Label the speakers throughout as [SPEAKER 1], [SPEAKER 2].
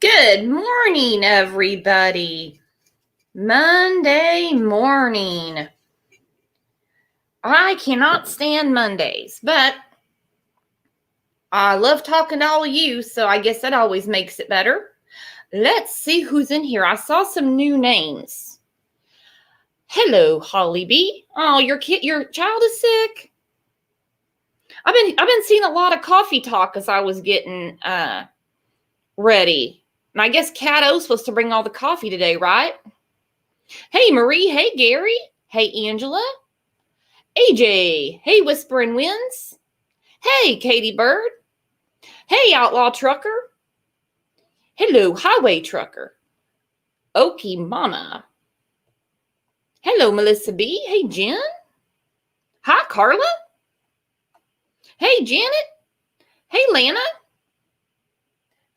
[SPEAKER 1] Good morning, everybody. Monday morning. I cannot stand Mondays, but I love talking to all of you, so I guess that always makes it better. Let's see who's in here. I saw some new names. Hello, Holly B. Oh, your child is sick. I've been seeing a lot of coffee talk as I was getting ready. And I guess Cat O's supposed to bring all the coffee today, right? Hey, Marie. Hey, Gary. Hey, Angela. AJ. Hey, Whispering Winds. Hey, Katie Bird. Hey, Outlaw Trucker. Hello, Highway Trucker. Okie Mama. Hello, Melissa B. Hey, Jen. Hi, Carla. Hey, Janet. Hey, Lana.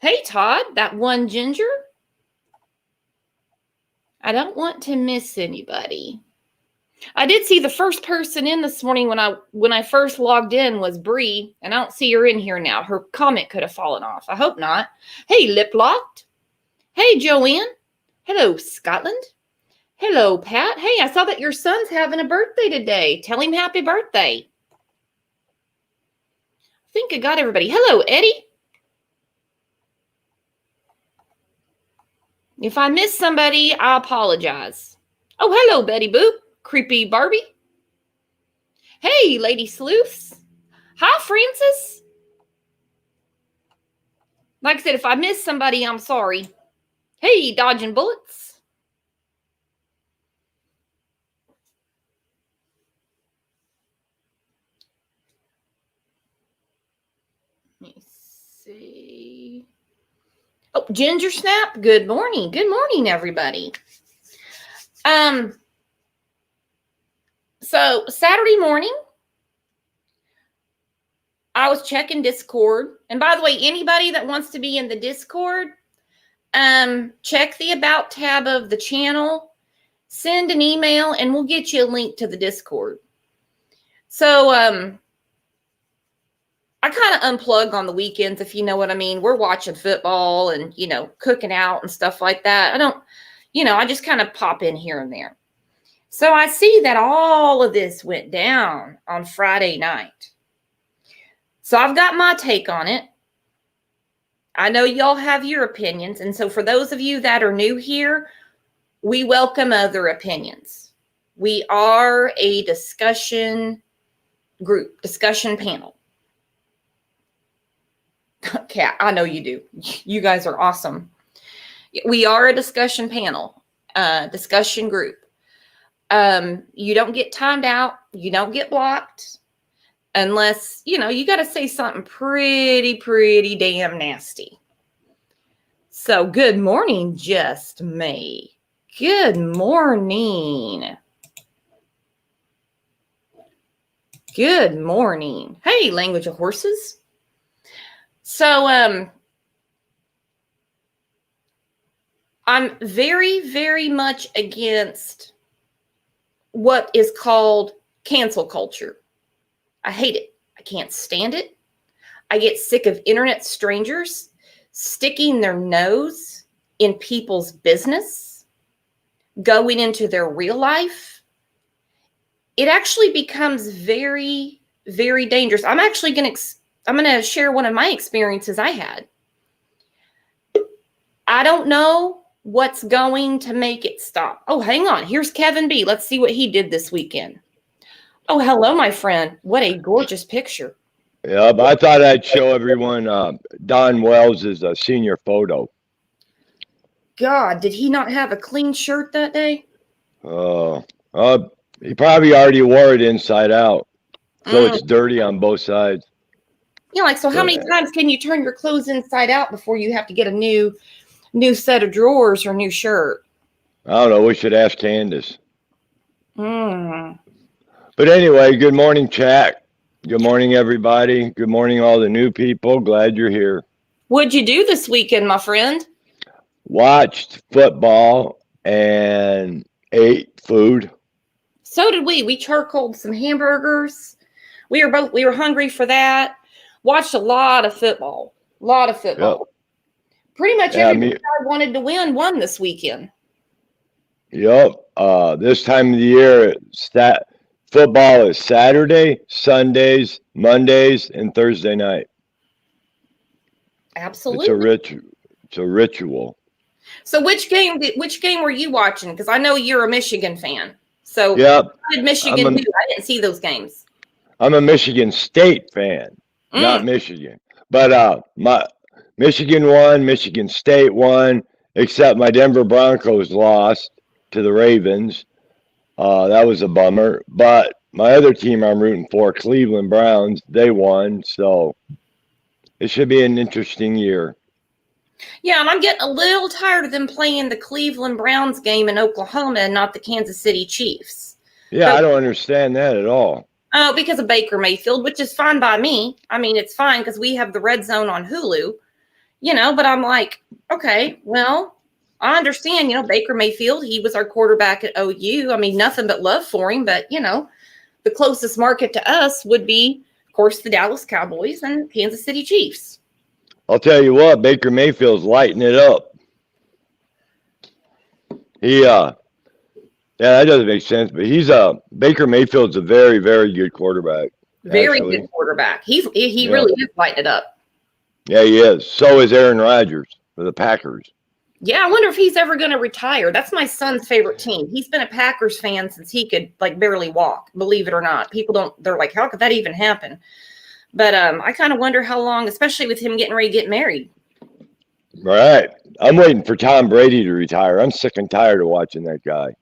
[SPEAKER 1] Hey, Todd, that one ginger. I don't want to miss anybody. I did see the first person in this morning when I first logged in was Bree, and I don't see her in here now. Her comment could have fallen off. I hope not. Hey, Lip Locked. Hey, Joanne. Hello, Scotland. Hello, Pat. Hey, I saw that your son's having a birthday today. Tell him happy birthday. I think I got everybody. Hello, Eddie. If I miss somebody, I apologize. Oh, hello, Betty Boop. Creepy Barbie. Hey, Lady Sleuths. Hi, Francis. Like I said, if I miss somebody, I'm sorry. Hey, Dodging Bullets. Let me see. Oh, Ginger Snap. Good morning. Good morning, everybody. So Saturday morning, I was checking Discord. And by the way, anybody that wants to be in the Discord, check the About tab of the channel, send an email, and we'll get you a link to the Discord. So I kind of unplug on the weekends, if you know what I mean. We're watching football and, cooking out and stuff like that. I just kind of pop in here and there. So I see that all of this went down on Friday night. So I've got my take on it. I know y'all have your opinions. And so for those of you that are new here, we welcome other opinions. We are a discussion group, discussion panel. Kat, I know you do. You guys are awesome. We are a discussion panel, discussion group. You don't get timed out. You don't get blocked unless, you got to say something pretty damn nasty. So good morning, Just May. Good morning. Good morning. Hey, Language of Horses. So, I'm very much against what is called cancel culture. I hate it. I can't stand it. I get sick of internet strangers sticking their nose in people's business, going into their real life. It actually becomes very dangerous. I'm actually going to share one of my experiences I had. I don't know what's going to make it stop. Oh, hang on. Here's Kevin B. Let's see what he did this weekend. Oh, hello, my friend. What a gorgeous picture.
[SPEAKER 2] Yeah, but I thought I'd show everyone Don Wells' senior photo.
[SPEAKER 1] God, did he not have a clean shirt that day?
[SPEAKER 2] He probably already wore it inside out. So it's dirty on both sides.
[SPEAKER 1] Yeah, so how many times can you turn your clothes inside out before you have to get a new set of drawers or new shirt?
[SPEAKER 2] I don't know. We should ask Candace.
[SPEAKER 1] But
[SPEAKER 2] anyway, good morning, chat. Good morning, everybody. Good morning, all the new people. Glad you're here.
[SPEAKER 1] What'd you do this weekend, my friend?
[SPEAKER 2] Watched football and ate food.
[SPEAKER 1] So did we. We charcoaled some hamburgers. We were hungry for that. Watched a lot of football.
[SPEAKER 2] Yep.
[SPEAKER 1] Pretty much
[SPEAKER 2] Yeah,
[SPEAKER 1] everybody I wanted to won this weekend.
[SPEAKER 2] Yep. This time of the year, football is Saturday, Sundays, Mondays, and Thursday night.
[SPEAKER 1] Absolutely.
[SPEAKER 2] It's a ritual.
[SPEAKER 1] So which game were you watching? Because I know you're a Michigan fan. So
[SPEAKER 2] Yep.
[SPEAKER 1] how did Michigan do? I didn't see those games.
[SPEAKER 2] I'm a Michigan State fan, not Michigan. But my Michigan won, Michigan State won, except my Denver Broncos lost to the Ravens. That was a bummer. But my other team I'm rooting for, Cleveland Browns, they won. So it should be an interesting year.
[SPEAKER 1] Yeah, and I'm getting a little tired of them playing the Cleveland Browns game in Oklahoma and not the Kansas City Chiefs.
[SPEAKER 2] Yeah, I don't understand that at all.
[SPEAKER 1] Oh, because of Baker Mayfield, which is fine by me. I mean, it's fine because we have the Red Zone on Hulu, but I'm like, okay, well, I understand, Baker Mayfield, he was our quarterback at OU. I mean, nothing but love for him, but, the closest market to us would be, of course, the Dallas Cowboys and Kansas City Chiefs.
[SPEAKER 2] I'll tell you what, Baker Mayfield's lighting it up. Yeah, that doesn't make sense, but Baker Mayfield's a very, very good quarterback.
[SPEAKER 1] Very good quarterback. He really is lighting it up.
[SPEAKER 2] Yeah, he is. So is Aaron Rodgers for the Packers.
[SPEAKER 1] Yeah, I wonder if he's ever going to retire. That's my son's favorite team. He's been a Packers fan since he could barely walk, believe it or not. They're like, how could that even happen? But I kind of wonder how long, especially with him getting ready to get married.
[SPEAKER 2] Right. I'm waiting for Tom Brady to retire. I'm sick and tired of watching that guy.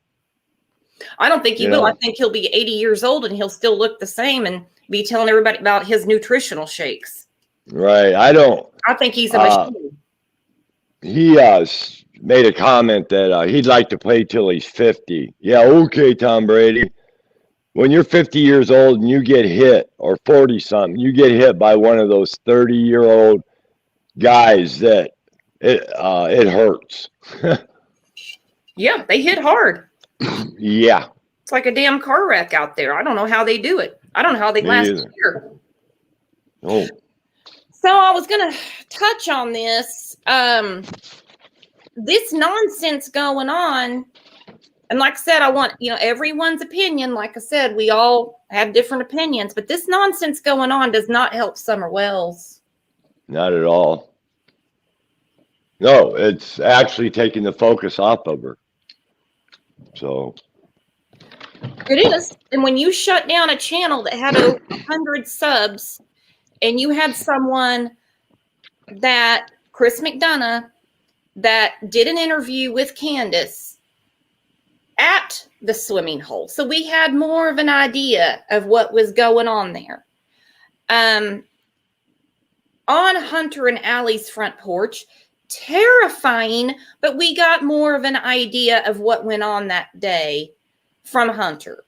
[SPEAKER 1] I don't think he will. I think he'll be 80 years old and he'll still look the same and be telling everybody about his nutritional shakes.
[SPEAKER 2] Right. I
[SPEAKER 1] think he's a machine.
[SPEAKER 2] He made a comment that he'd like to play till he's 50. Yeah, okay, Tom Brady. When you're 50 years old and you get hit, or 40-something, you get hit by one of those 30-year-old guys that it hurts.
[SPEAKER 1] Yeah, they hit hard.
[SPEAKER 2] Yeah.
[SPEAKER 1] It's like a damn car wreck out there. I don't know how they do it. I don't know how they last a year.
[SPEAKER 2] Oh.
[SPEAKER 1] So I was going to touch on this. This nonsense going on. And like I said, I want, everyone's opinion. Like I said, we all have different opinions. But this nonsense going on does not help Summer Wells.
[SPEAKER 2] Not at all. No, it's actually taking the focus off of her. So.
[SPEAKER 1] It is. And when you shut down a channel that had over 100 subs and you had someone Chris McDonough, that did an interview with Candace at the swimming hole. So we had more of an idea of what was going on there. On Hunter and Allie's front porch, terrifying, but we got more of an idea of what went on that day from Hunter.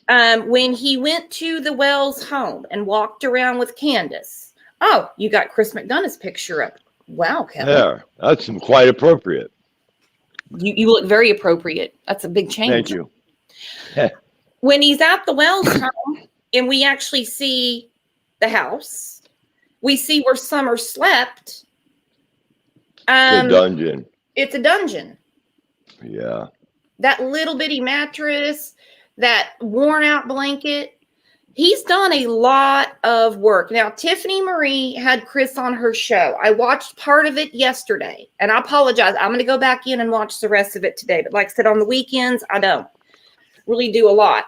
[SPEAKER 1] When he went to the Wells home and walked around with Candace. Oh, you got Chris McDonough's picture up. Wow, Kevin.
[SPEAKER 2] Yeah, that's quite appropriate.
[SPEAKER 1] You look very appropriate. That's a big change.
[SPEAKER 2] Thank you.
[SPEAKER 1] When he's at the Wells home and we actually see the house, we see where Summer slept.
[SPEAKER 2] It's a dungeon.
[SPEAKER 1] It's a dungeon.
[SPEAKER 2] Yeah.
[SPEAKER 1] That little bitty mattress, that worn out blanket. He's done a lot of work. Now, Tiffany Marie had Chris on her show. I watched part of it yesterday, and I apologize. I'm going to go back in and watch the rest of it today. But like I said, on the weekends, I don't really do a lot.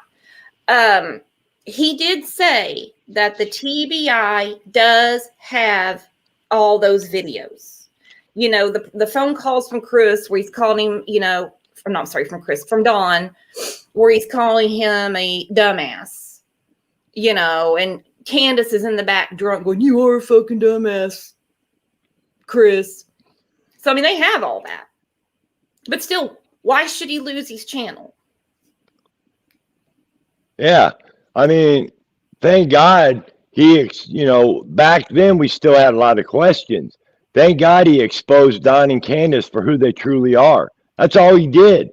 [SPEAKER 1] He did say that the TBI does have all those videos. The phone calls from Chris where he's calling him, from Dawn, where he's calling him a dumbass. And Candace is in the back drunk going, you are a fucking dumbass, Chris. So, they have all that. But still, why should he lose his channel?
[SPEAKER 2] Yeah. Thank God back then we still had a lot of questions. Thank God he exposed Don and Candace for who they truly are. That's all he did.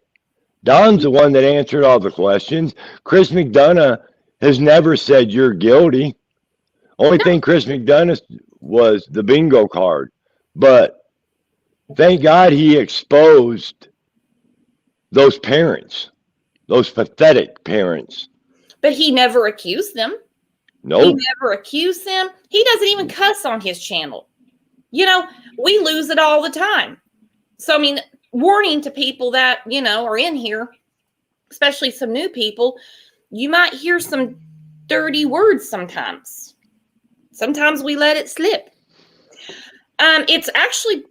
[SPEAKER 2] Don's the one that answered all the questions. Chris McDonough has never said you're guilty. Only thing Chris McDonough was the bingo card. But Thank God he exposed those parents, those pathetic parents.
[SPEAKER 1] But he never accused them. He
[SPEAKER 2] Nope.
[SPEAKER 1] never accused them. He doesn't even cuss on his channel. You know, we lose it all the time. So, I mean, warning to people that, you know, are in here, especially some new people, you might hear some dirty words sometimes. Sometimes we let it slip. It's actually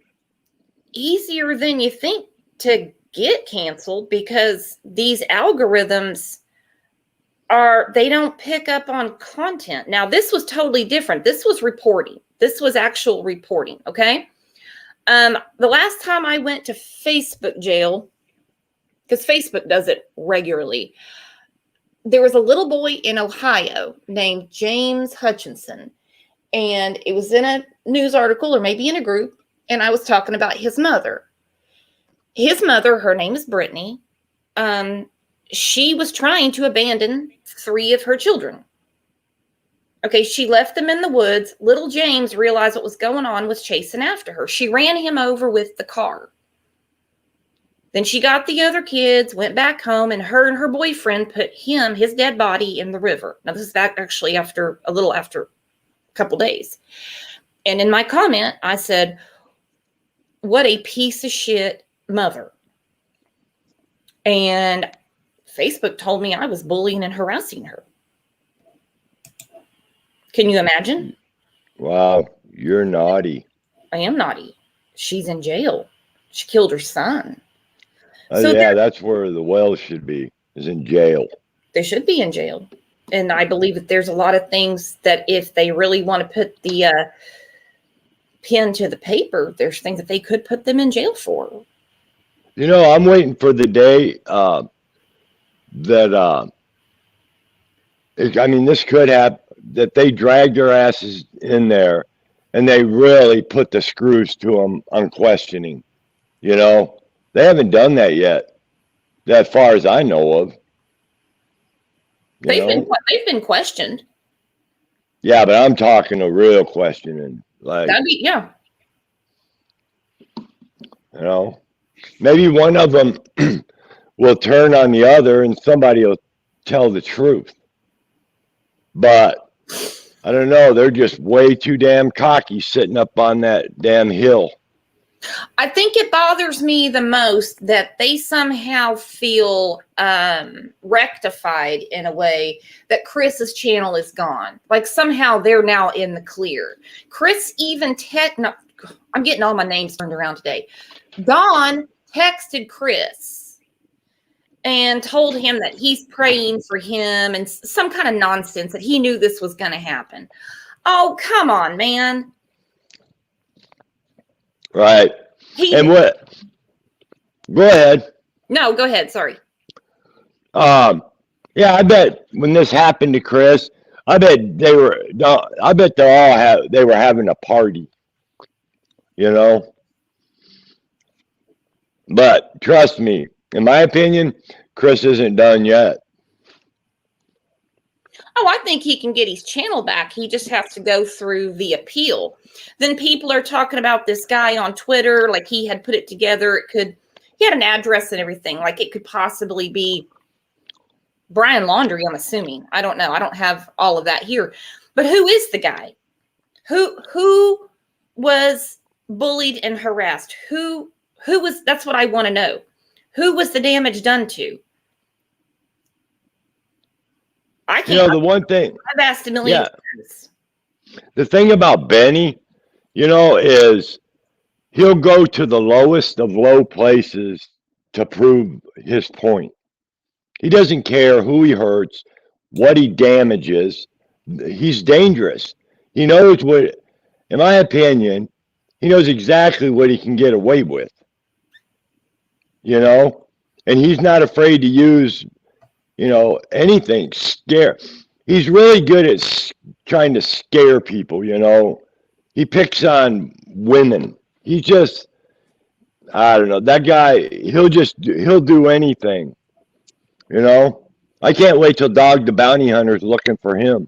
[SPEAKER 1] easier than you think to get canceled because these algorithms they don't pick up on content. Now, this was totally different. This was reporting. This was actual reporting, okay? The last time I went to Facebook jail, because Facebook does it regularly, there was a little boy in Ohio named James Hutchinson, and it was in a news article or maybe in a group, and I was talking about his mother. His mother, her name is Brittany, she was trying to abandon 3 of her children. Okay, she left them in the woods. Little James realized what was going on, was chasing after her. She ran him over with the car. Then she got the other kids, went back home, and her boyfriend put his dead body in the river. Now, this is actually after a couple days. And in my comment, I said, what a piece of shit mother. And Facebook told me I was bullying and harassing her. Can you imagine?
[SPEAKER 2] Wow, you're naughty.
[SPEAKER 1] I am naughty. She's in jail. She killed her son.
[SPEAKER 2] Yeah, that's where the well should be, is in jail.
[SPEAKER 1] They should be in jail. And I believe that there's a lot of things that if they really want to put the pen to the paper, there's things that they could put them in jail for.
[SPEAKER 2] You know, I'm waiting for the day this could happen, that they drag their asses in there and they really put the screws to them on questioning. You know, they haven't done that yet, as far as I know of.
[SPEAKER 1] They've been questioned.
[SPEAKER 2] Yeah, but I'm talking a real questioning. Like,
[SPEAKER 1] yeah.
[SPEAKER 2] You know, maybe one of them will turn on the other and somebody will tell the truth. But I don't know. They're just way too damn cocky sitting up on that damn hill.
[SPEAKER 1] I think it bothers me the most that they somehow feel rectified in a way that Chris's channel is gone. Like somehow they're now in the clear. Chris even I'm getting all my names turned around today. Don texted Chris and told him that he's praying for him and some kind of nonsense that he knew this was going to happen. Oh, come on, man.
[SPEAKER 2] Right. And what? Go ahead.
[SPEAKER 1] No, go ahead. Sorry.
[SPEAKER 2] Yeah, I bet when this happened to Chris, I bet they were having a party, you know. But trust me, in my opinion, Chris isn't done yet.
[SPEAKER 1] Oh, I think he can get his channel back. He just has to go through the appeal. Then people are talking about this guy on Twitter, like he had put it together. He had an address and everything. Like it could possibly be Brian Laundrie, I'm assuming. I don't know. I don't have all of that here. But who is the guy? Who was bullied and harassed? Who was, that's what I want to know. Who was the damage done to? I can't.
[SPEAKER 2] You know, the one thing
[SPEAKER 1] I've asked a million times.
[SPEAKER 2] The thing about Benny, you know, is he'll go to the lowest of low places to prove his point. He doesn't care who he hurts, what he damages. He's dangerous. He knows what, in my opinion, he knows exactly what he can get away with. You know, and he's not afraid to use, you know, anything, scare. He's really good at trying to scare people, you know. He picks on women. He just, I don't know, that guy, he'll do anything, you know. I can't wait till Dog the Bounty Hunter's looking for him.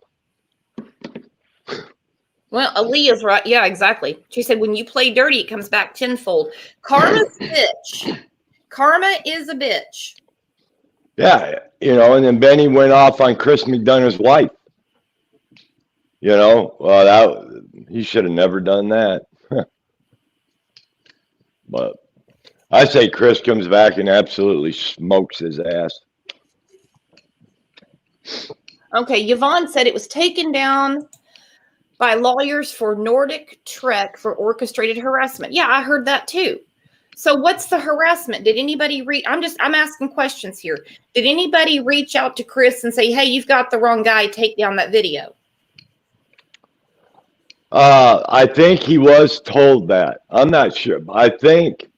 [SPEAKER 1] Well, Aaliyah's right. Yeah, exactly. She said, when you play dirty, it comes back tenfold. Karma's a bitch. Karma is a bitch.
[SPEAKER 2] Yeah, and then Benny went off on Chris McDonough's wife. Well, he should have never done that. But I say Chris comes back and absolutely smokes his ass.
[SPEAKER 1] Okay, Yvonne said it was taken down by lawyers for Nordic Trek for orchestrated harassment. Yeah, I heard that too. So what's the harassment? Did anybody I'm asking questions here. Did anybody reach out to Chris and say, hey, you've got the wrong guy, take down that video?
[SPEAKER 2] I think he was told that. I'm not sure. I think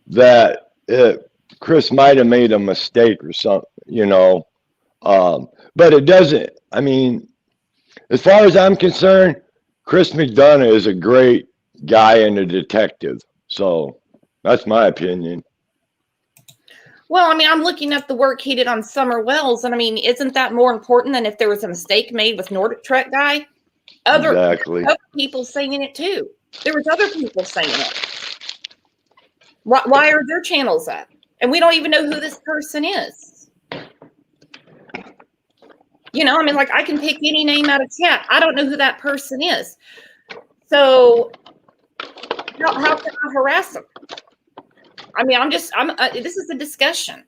[SPEAKER 2] that Chris might have made a mistake or something, but it doesn't. I mean, as far as I'm concerned, Chris McDonough is a great guy and a detective. So that's my opinion.
[SPEAKER 1] Well, I mean, I'm looking at the work he did on Summer Wells, and I mean, isn't that more important than if there was a mistake made with Nordic Trek guy? Other people saying it too. There was other people saying it. Why are their channels up? And we don't even know who this person is. I mean, like, I can pick any name out of chat. I don't know who that person is. So how can I harass them? I mean, this is a discussion.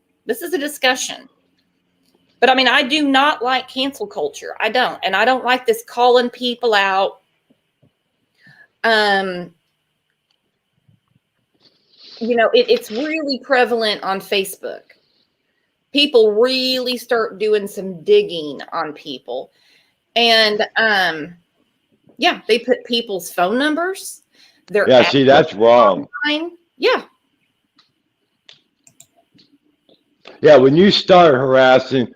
[SPEAKER 1] But I mean, I do not like cancel culture. I don't. And I don't like this calling people out. It's really prevalent on Facebook. People really start doing some digging on people. And they put people's phone numbers.
[SPEAKER 2] See, that's wrong.
[SPEAKER 1] Online. Yeah.
[SPEAKER 2] Yeah, when you start harassing,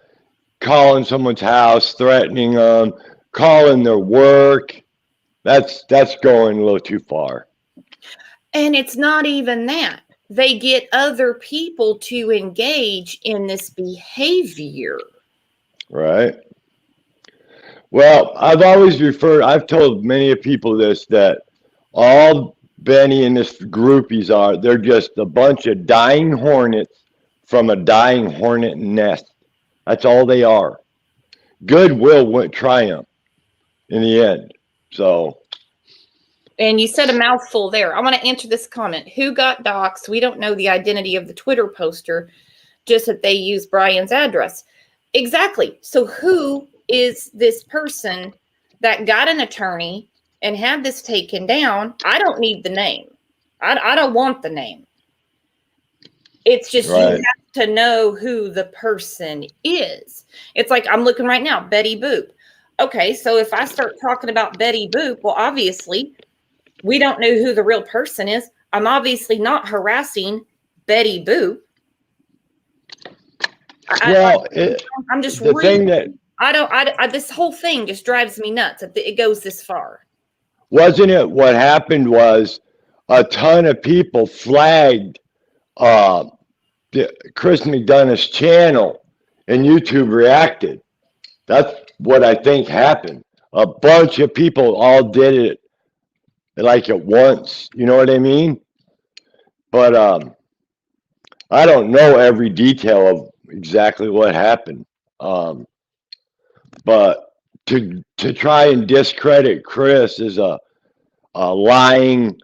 [SPEAKER 2] calling someone's house, threatening them, calling their work, that's going a little too far.
[SPEAKER 1] And it's not even that. They get other people to engage in this behavior.
[SPEAKER 2] Right. Well, I've told many people this, that all Benny and this groupies they're just a bunch of dying hornets from a dying hornet nest. That's all they are. Goodwill won't triumph in the end. So.
[SPEAKER 1] And you said a mouthful there. I want to answer this comment. Who got doxxed? We don't know the identity of the Twitter poster, just that they use Brian's address. Exactly. So who is this person that got an attorney and had this taken down? I don't need the name. I don't want the name. It's just right. You have to know who the person is. It's like I'm looking right now, Betty Boop. Okay, so if I start talking about Betty Boop, well, obviously, we don't know who the real person is. I'm obviously not harassing Betty Boop. I'm just
[SPEAKER 2] the thing that
[SPEAKER 1] this whole thing just drives me nuts. It goes this far.
[SPEAKER 2] Wasn't it? What happened was a ton of people flagged Chris McDonough's channel, and YouTube reacted. That's what I think happened. A bunch of people all did it like at once. You know what I mean? But I don't know every detail of exactly what happened. But to try and discredit Chris as a lying,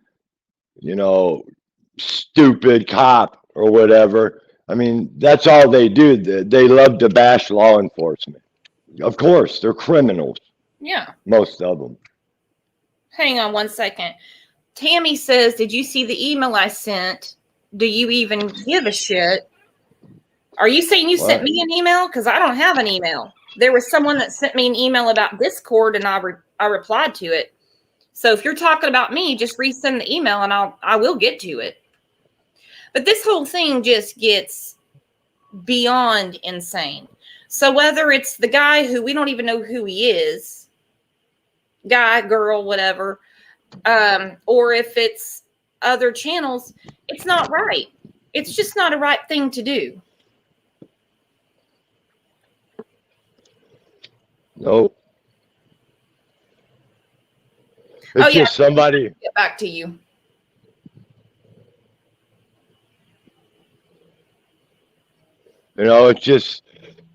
[SPEAKER 2] stupid cop or whatever. I mean, that's all they do. They love to bash law enforcement. Of course, they're criminals.
[SPEAKER 1] Yeah.
[SPEAKER 2] Most of them.
[SPEAKER 1] Hang on one second. Tammy says, did you see the email I sent? Do you even give a shit? Are you saying you sent me an email? Because I don't have an email. There was someone that sent me an email about Discord, and I replied to it. So if you're talking about me, just resend the email, and I will get to it. But this whole thing just gets beyond insane. So whether it's the guy who we don't even know who he is, guy, girl, whatever, or if it's other channels, it's not right. It's just not a right thing to do.
[SPEAKER 2] Nope.
[SPEAKER 1] Oh,
[SPEAKER 2] It's
[SPEAKER 1] yeah.
[SPEAKER 2] just somebody,
[SPEAKER 1] Get back to you.
[SPEAKER 2] it's just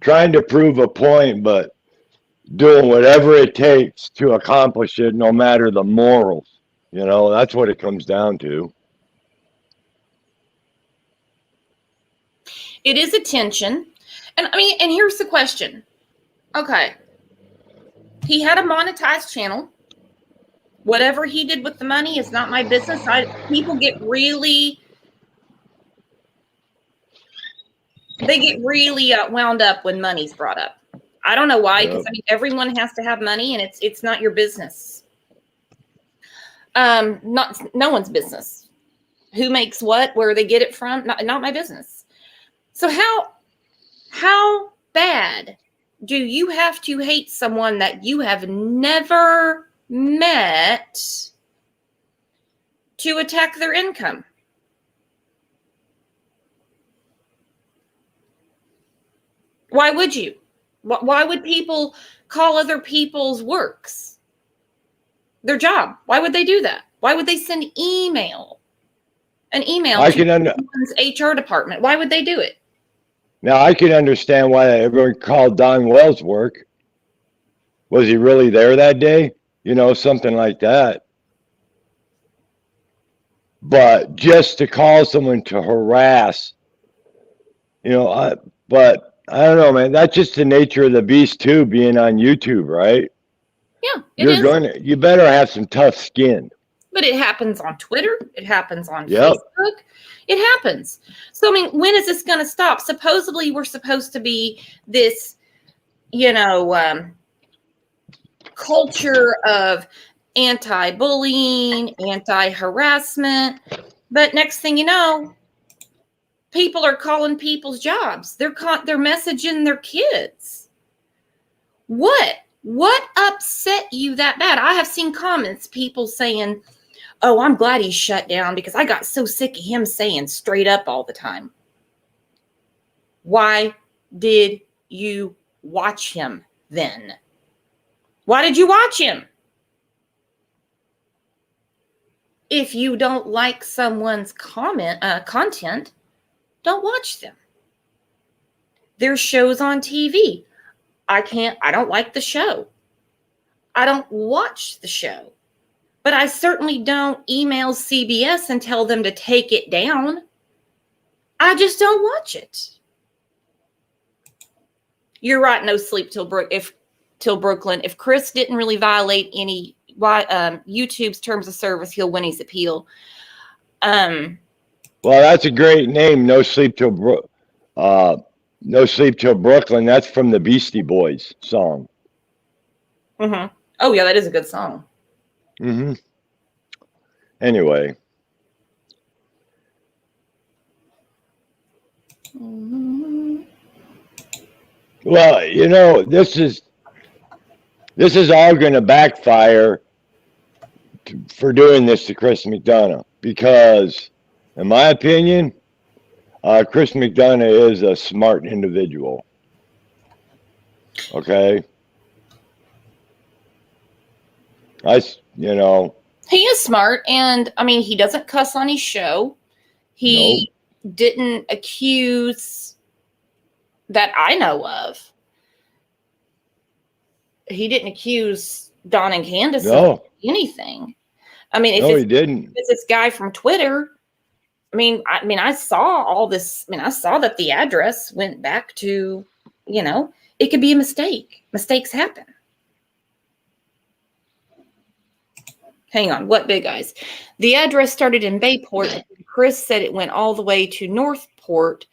[SPEAKER 2] trying to prove a point, but doing whatever it takes to accomplish it, no matter the morals. That's what it comes down to.
[SPEAKER 1] It is attention. And I mean, and here's the question. Okay. He had a monetized channel. Whatever he did with the money is not my business. People get really, they get really wound up when money's brought up. I don't know why, because I mean, everyone has to have money, and it's not your business. Not no one's business. Who makes what, where they get it from, not my business. So how bad do you have to hate someone that you have never met to attack their income? Why would you? Why would people call other people's works their job? Why would they do that? Why would they send an email to someone's HR department? Why would they do it?
[SPEAKER 2] Now, I can understand why everyone called Don Wells' work. Was he really there that day? Something like that. But just to call someone to harass, but I don't know, man. That's just the nature of the beast, too, being on YouTube, right?
[SPEAKER 1] Yeah, it is.
[SPEAKER 2] You better have some tough skin.
[SPEAKER 1] But it happens on Twitter. It happens on Facebook. It happens. So, I mean, when is this going to stop? Supposedly, we're supposed to be this, culture of anti-bullying, anti-harassment. But next thing you know, people are calling people's jobs. They're messaging their kids. What upset you that bad? I have seen comments, people saying, "Oh, I'm glad he's shut down because I got so sick of him saying straight up all the time." Why did you watch him then? Why did you watch him? If you don't like someone's content, don't watch them. There's shows on TV. I don't like the show. I don't watch the show. But I certainly don't email CBS and tell them to take it down. I just don't watch it. You're right, no sleep till Brooklyn. If Chris didn't really violate any YouTube's terms of service, he'll win his appeal.
[SPEAKER 2] Well, that's a great name. No sleep till Brooklyn. That's from the Beastie Boys song.
[SPEAKER 1] Mm-hmm. Oh yeah, that is a good song.
[SPEAKER 2] Mm-hmm. Anyway.
[SPEAKER 1] Mm-hmm.
[SPEAKER 2] Well, this is all going to backfire for doing this to Chris McDonough because, in my opinion, Chris McDonough is a smart individual. Okay.
[SPEAKER 1] He is smart, and I mean, he doesn't cuss on his show. He didn't accuse, that I know of. He didn't accuse Don and Candace of anything. I mean,
[SPEAKER 2] he didn't.
[SPEAKER 1] It's this guy from Twitter. I saw all this. I saw that the address went back to, it could be a mistake. Mistakes happen. Hang on. What big eyes? The address started in Bayport. Chris said it went all the way to Northport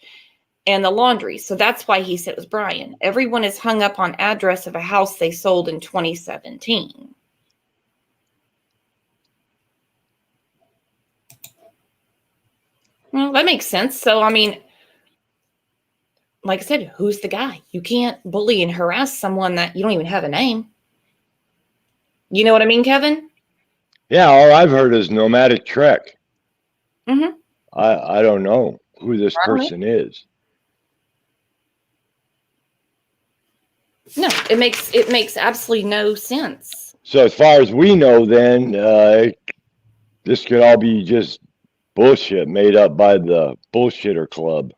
[SPEAKER 1] and the laundry. So that's why he said it was Brian. Everyone is hung up on address of a house they sold in 2017. Well, that makes sense. So, I mean, like I said, who's the guy? You can't bully and harass someone that you don't even have a name. You know what I mean, Kevin?
[SPEAKER 2] Yeah, all I've heard is Nomadic Trek.
[SPEAKER 1] Mm-hmm.
[SPEAKER 2] I don't know who this person is.
[SPEAKER 1] No, it makes absolutely no sense.
[SPEAKER 2] So as far as we know, then this could all be just bullshit made up by the bullshitter club.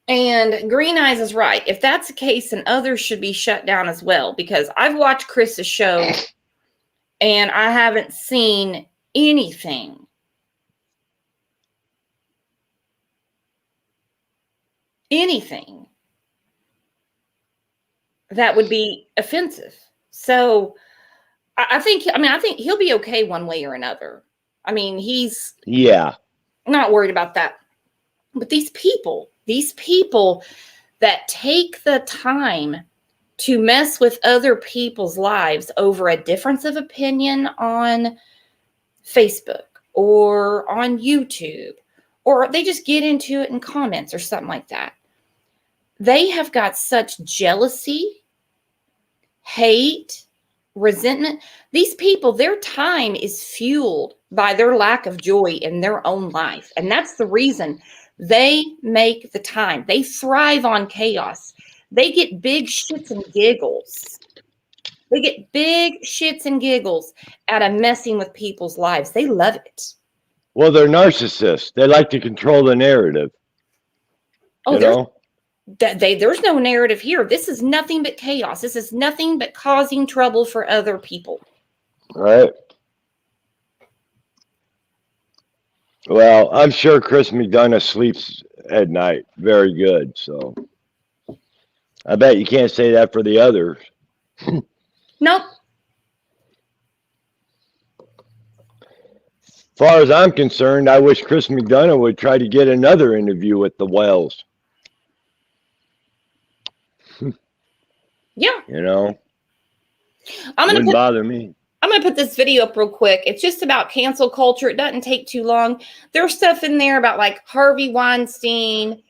[SPEAKER 1] And Green Eyes is right. If that's the case, then others should be shut down as well, because I've watched Chris's show and I haven't seen anything that would be offensive. So I think he'll be okay one way or another. I mean, he's not worried about that. But these people that take the time to mess with other people's lives over a difference of opinion on Facebook or on YouTube, or they just get into it in comments or something like that. They have got such jealousy, hate, resentment. These people, their time is fueled by their lack of joy in their own life. And that's the reason they make the time. They thrive on chaos. They get big shits and giggles. They get big shits and giggles out of messing with people's lives. They love it.
[SPEAKER 2] Well, they're narcissists. They like to control the narrative.
[SPEAKER 1] Oh, there's no narrative here. This is nothing but chaos. This is nothing but causing trouble for other people.
[SPEAKER 2] Right. Well, I'm sure Chris McDonough sleeps at night very good. So I bet you can't say that for the others.
[SPEAKER 1] Nope.
[SPEAKER 2] As far as I'm concerned, I wish Chris McDonough would try to get another interview with the Wells.
[SPEAKER 1] Yeah.
[SPEAKER 2] You know,
[SPEAKER 1] wouldn't
[SPEAKER 2] bother me.
[SPEAKER 1] I'm going to put this video up real quick. It's just about cancel culture. It doesn't take too long. There's stuff in there about like Harvey Weinstein,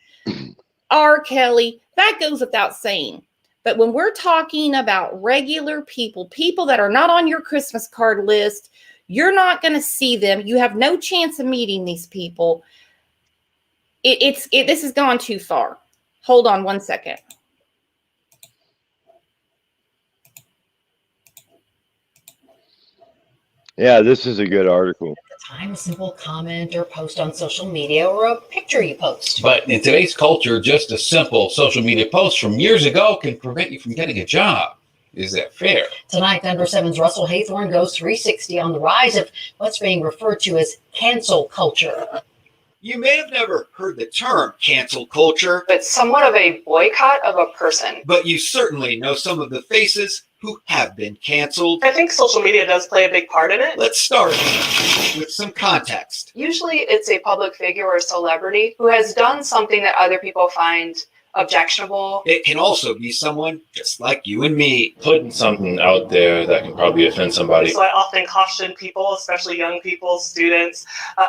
[SPEAKER 1] R. Kelly. That goes without saying. But when we're talking about regular people, people that are not on your Christmas card list, you're not going to see them. You have no chance of meeting these people. This has gone too far. Hold on one second.
[SPEAKER 2] Yeah, this is a good article.
[SPEAKER 3] At the time, a simple comment or post on social media or a picture you post.
[SPEAKER 4] But in today's culture, just a simple social media post from years ago can prevent you from getting a job. Is that fair?
[SPEAKER 3] Tonight, Denver 7's Russell Haythorne goes 360 on the rise of what's being referred to as cancel culture.
[SPEAKER 5] You may have never heard the term cancel culture.
[SPEAKER 6] It's somewhat of a boycott of a person.
[SPEAKER 5] But you certainly know some of the faces who have been canceled.
[SPEAKER 6] I think social media does play a big part in it.
[SPEAKER 5] Let's start with some context.
[SPEAKER 6] Usually it's a public figure or celebrity who has done something that other people find objectionable.
[SPEAKER 5] It can also be someone just like you and me.
[SPEAKER 7] Putting something out there that can probably offend somebody.
[SPEAKER 6] So I often caution people, especially young people, students,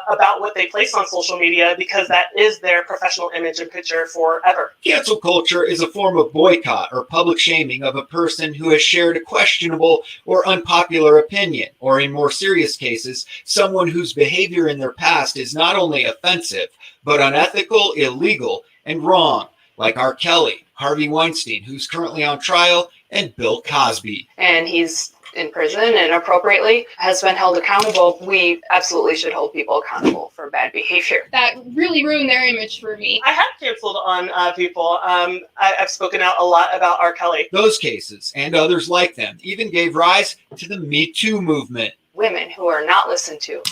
[SPEAKER 6] about what they place on social media because that is their professional image and picture forever.
[SPEAKER 5] Cancel culture is a form of boycott or public shaming of a person who has shared a questionable or unpopular opinion, or in more serious cases, someone whose behavior in their past is not only offensive, but unethical, illegal, and wrong. Like R. Kelly, Harvey Weinstein, who's currently on trial, and Bill Cosby.
[SPEAKER 6] And he's in prison and appropriately has been held accountable. We absolutely should hold people accountable for bad behavior.
[SPEAKER 8] That really ruined their image for me.
[SPEAKER 6] I have canceled on people. I've spoken out a lot about R. Kelly.
[SPEAKER 5] Those cases and others like them even gave rise to the Me Too movement.
[SPEAKER 6] Women who are not listened to,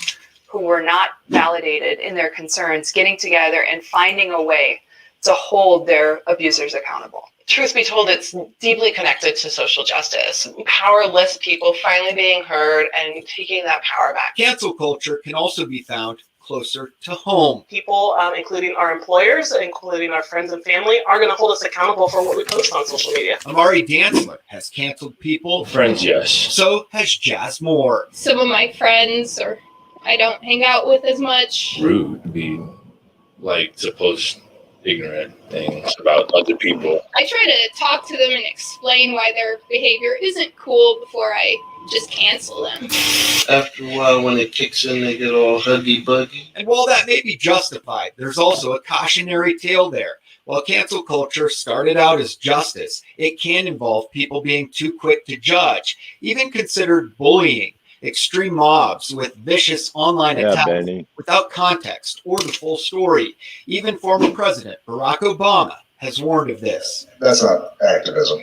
[SPEAKER 6] who were not validated in their concerns, getting together and finding a way to hold their abusers accountable.
[SPEAKER 9] Truth be told, it's deeply connected to social justice. Powerless people finally being heard and taking that power back.
[SPEAKER 5] Cancel culture can also be found closer to home.
[SPEAKER 6] People, including our employers, including our friends and family, are going to hold us accountable for what we post on social media.
[SPEAKER 5] Amari Dantzler has canceled people.
[SPEAKER 7] Friends, yes.
[SPEAKER 5] So has Jazz Moore.
[SPEAKER 8] Some of my friends, or I don't hang out with as much.
[SPEAKER 7] Rude to be like to post ignorant things about other people.
[SPEAKER 8] I try to talk to them and explain why their behavior isn't cool before I just cancel them.
[SPEAKER 10] After a while, when it kicks in, they get all huggy-buggy.
[SPEAKER 5] And while that may be justified, there's also a cautionary tale there. While cancel culture started out as justice, it can involve people being too quick to judge, even considered bullying, extreme mobs with vicious online
[SPEAKER 2] Yeah,
[SPEAKER 5] attacks
[SPEAKER 2] Benny.
[SPEAKER 5] without context or the full story. Even former President Barack Obama has warned of this.
[SPEAKER 11] That's not activism.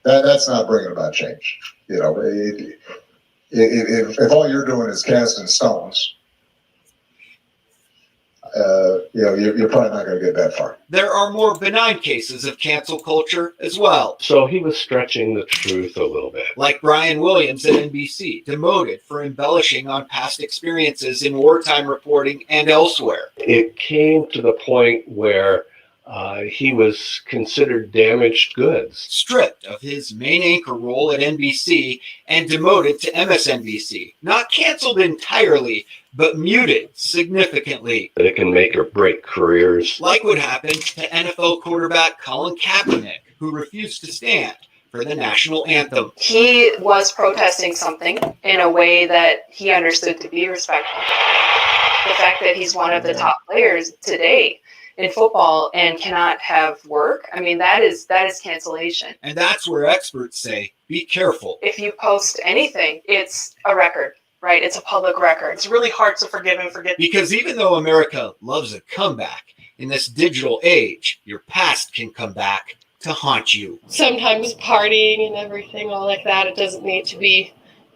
[SPEAKER 11] That's not bringing about change. You know, if all you're doing is casting stones, you know, you're probably not going to get that far.
[SPEAKER 5] There are more benign cases of cancel culture as well.
[SPEAKER 12] So he was stretching the truth a little bit.
[SPEAKER 5] Like Brian Williams at NBC, demoted for embellishing on past experiences in wartime reporting and elsewhere.
[SPEAKER 12] It came to the point where he was considered damaged goods.
[SPEAKER 5] Stripped of his main anchor role at NBC and demoted to MSNBC. Not canceled entirely, but muted significantly.
[SPEAKER 12] That it can make or break careers.
[SPEAKER 5] Like what happened to NFL quarterback Colin Kaepernick, who refused to stand for the national anthem.
[SPEAKER 6] He was protesting something in a way that he understood to be respectful. The fact that he's one of the top players today in football and cannot have work, I mean, that is cancellation.
[SPEAKER 5] And that's where experts say, be careful.
[SPEAKER 6] If you post anything, it's a record, right? It's a public record.
[SPEAKER 9] It's really hard to forgive and forget.
[SPEAKER 5] Because even though America loves a comeback, in this digital age, your past can come back to haunt you.
[SPEAKER 13] Sometimes partying and everything, all like that, it doesn't need to be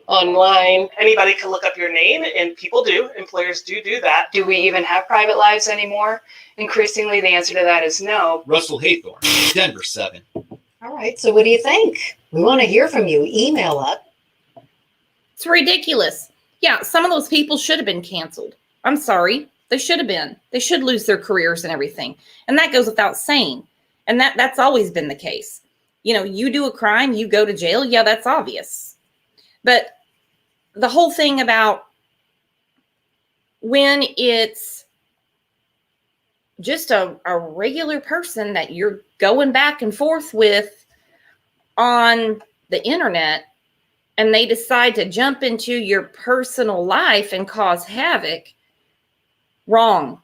[SPEAKER 13] online.
[SPEAKER 9] Anybody can look up your name, and people do. Employers do that.
[SPEAKER 6] Do we even have private lives anymore? Increasingly, the answer to that is no.
[SPEAKER 5] Russell Haythorne, Denver 7.
[SPEAKER 3] All right, so what do you think? We want to hear from you. Email us.
[SPEAKER 1] It's ridiculous. Yeah, some of those people should have been canceled. I'm sorry. They should have been. They should lose their careers and everything. And that goes without saying. And that's always been the case. You know, you do a crime, you go to jail. Yeah, that's obvious. But the whole thing about when it's just a regular person that you're going back and forth with on the internet, and they decide to jump into your personal life and cause havoc, wrong.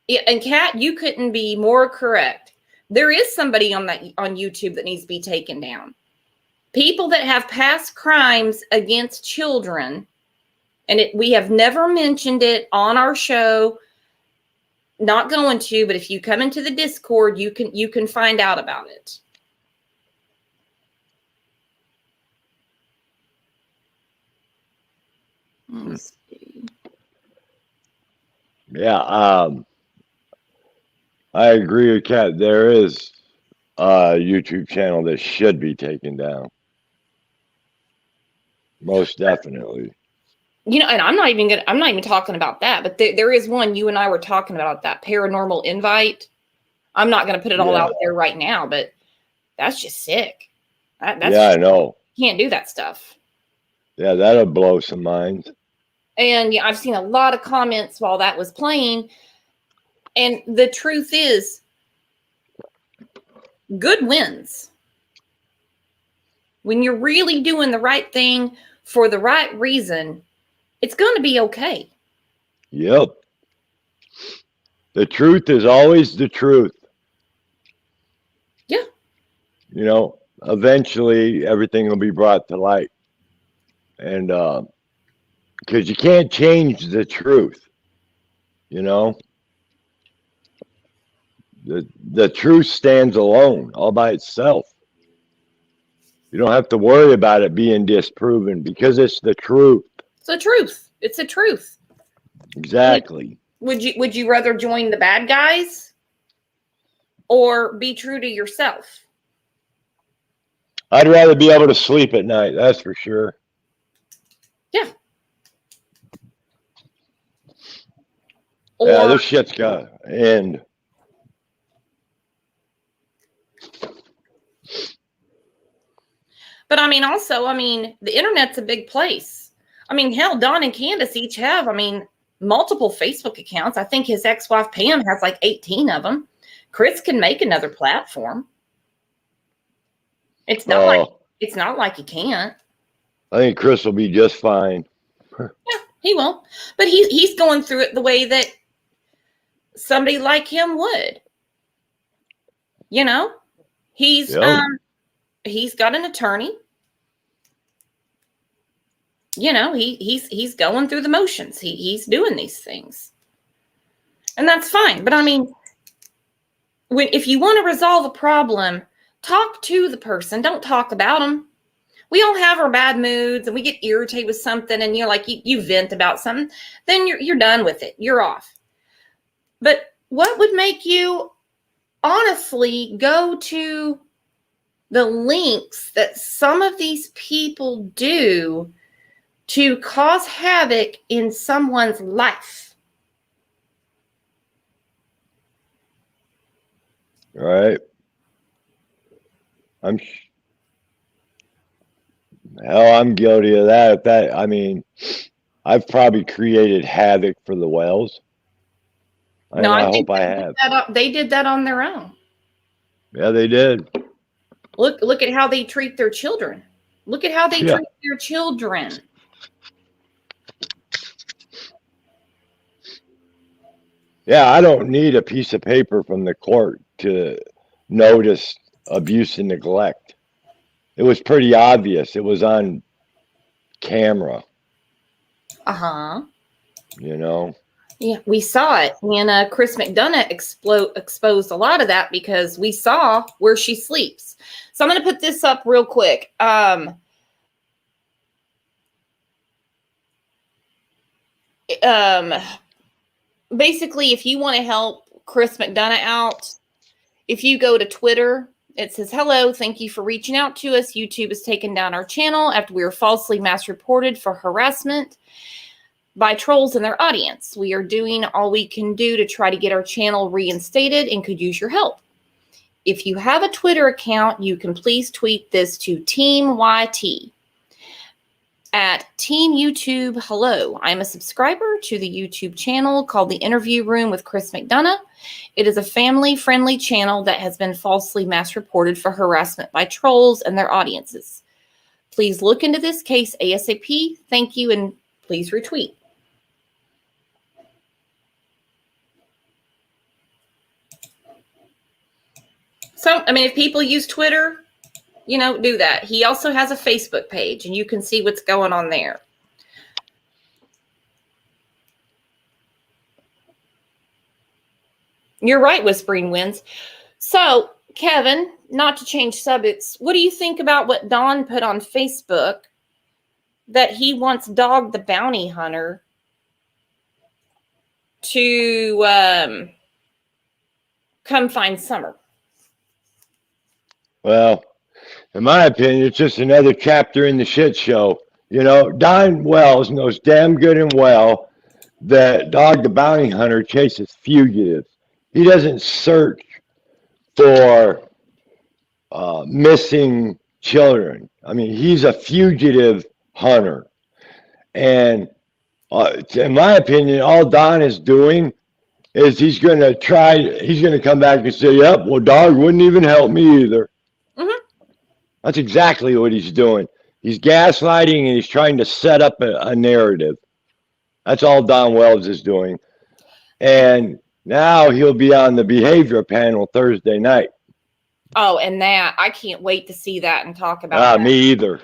[SPEAKER 1] Yeah, and Kat, you couldn't be more correct. There is somebody on YouTube that needs to be taken down. People that have past crimes against children, and we have never mentioned it on our show. Not going to, but if you come into the Discord, you can find out about it. Let's see.
[SPEAKER 2] Yeah, I agree with Kat. There is a YouTube channel that should be taken down. Most definitely.
[SPEAKER 1] You know, and I'm not even talking about that, but there is one you and I were talking about, that paranormal invite. I'm not going to put it all out there right now, but that's just sick. That's
[SPEAKER 2] I know.
[SPEAKER 1] You can't do that stuff.
[SPEAKER 2] Yeah, that'll blow some minds.
[SPEAKER 1] And yeah, I've seen a lot of comments while that was playing. And the truth is, good wins. When you're really doing the right thing for the right reason, it's going to be okay.
[SPEAKER 2] Yep. The truth is always the truth.
[SPEAKER 1] Yeah.
[SPEAKER 2] You know, eventually everything will be brought to light. And because you can't change the truth, you know. The truth stands alone all by itself. You don't have to worry about it being disproven because it's the truth.
[SPEAKER 1] It's the truth. It's the truth.
[SPEAKER 2] Exactly.
[SPEAKER 1] Would you rather join the bad guys or be true to yourself?
[SPEAKER 2] I'd rather be able to sleep at night, that's for sure.
[SPEAKER 1] Yeah.
[SPEAKER 2] Yeah, this shit's got to end.
[SPEAKER 1] But I mean, also, the internet's a big place. I mean, hell, Don and Candace each have, multiple Facebook accounts. I think his ex-wife Pam has like 18 of them. Chris can make another platform. It's not like he can't.
[SPEAKER 2] I think Chris will be just fine.
[SPEAKER 1] Yeah, he will. But he's going through it the way that somebody like him would. You know, he's got an attorney. You know, he's going through the motions. He's doing these things. And that's fine. But I mean, if you want to resolve a problem, talk to the person. Don't talk about them. We all have our bad moods and we get irritated with something and you're like, you vent about something, then you're done with it. You're off. But what would make you honestly go to the lengths that some of these people do to cause havoc in someone's life?
[SPEAKER 2] Right. I'm guilty of that. I mean, I've probably created havoc for the whales. I hope I have.
[SPEAKER 1] They did that on their own.
[SPEAKER 2] Yeah, they did.
[SPEAKER 1] Look at how they treat their children. Look at how they treat their children.
[SPEAKER 2] Yeah, I don't need a piece of paper from the court to notice abuse and neglect. It was pretty obvious. It was on camera.
[SPEAKER 1] Uh-huh.
[SPEAKER 2] You know?
[SPEAKER 1] Yeah, we saw it. And Chris McDonough exposed a lot of that because we saw where she sleeps. So I'm going to put this up real quick. Basically, if you want to help Chris McDonough out, if you go to Twitter, it says, "Hello, thank you for reaching out to us. YouTube has taken down our channel after we were falsely mass reported for harassment by trolls in their audience. We are doing all we can do to try to get our channel reinstated and could use your help. If you have a Twitter account, you can please tweet this to Team YT at Team YouTube Hello. I'm a subscriber to the YouTube channel called The Interview Room with Chris McDonough. It is a family-friendly channel that has been falsely mass reported for harassment by trolls and their audiences. Please look into this case ASAP. Thank you, and please retweet." So, I mean, if people use Twitter, you know, do that. He also has a Facebook page, and you can see what's going on there. You're right, Whispering Winds. So, Kevin, not to change subjects, what do you think about what Don put on Facebook that he wants Dog the Bounty Hunter to come find Summer?
[SPEAKER 2] Well, in my opinion, it's just another chapter in the shit show. You know, Don Wells knows damn good and well that Dog the Bounty Hunter chases fugitives. He doesn't search for missing children. I mean, he's a fugitive hunter. And in my opinion, all Don is doing is he's going to come back and say, "Yep, well, Dog wouldn't even help me either." That's exactly what he's doing. He's gaslighting and he's trying to set up a narrative. That's all Don Wells is doing. And now he'll be on the behavior panel Thursday night.
[SPEAKER 1] Oh, and that, I can't wait to see that and talk about that.
[SPEAKER 2] Me either.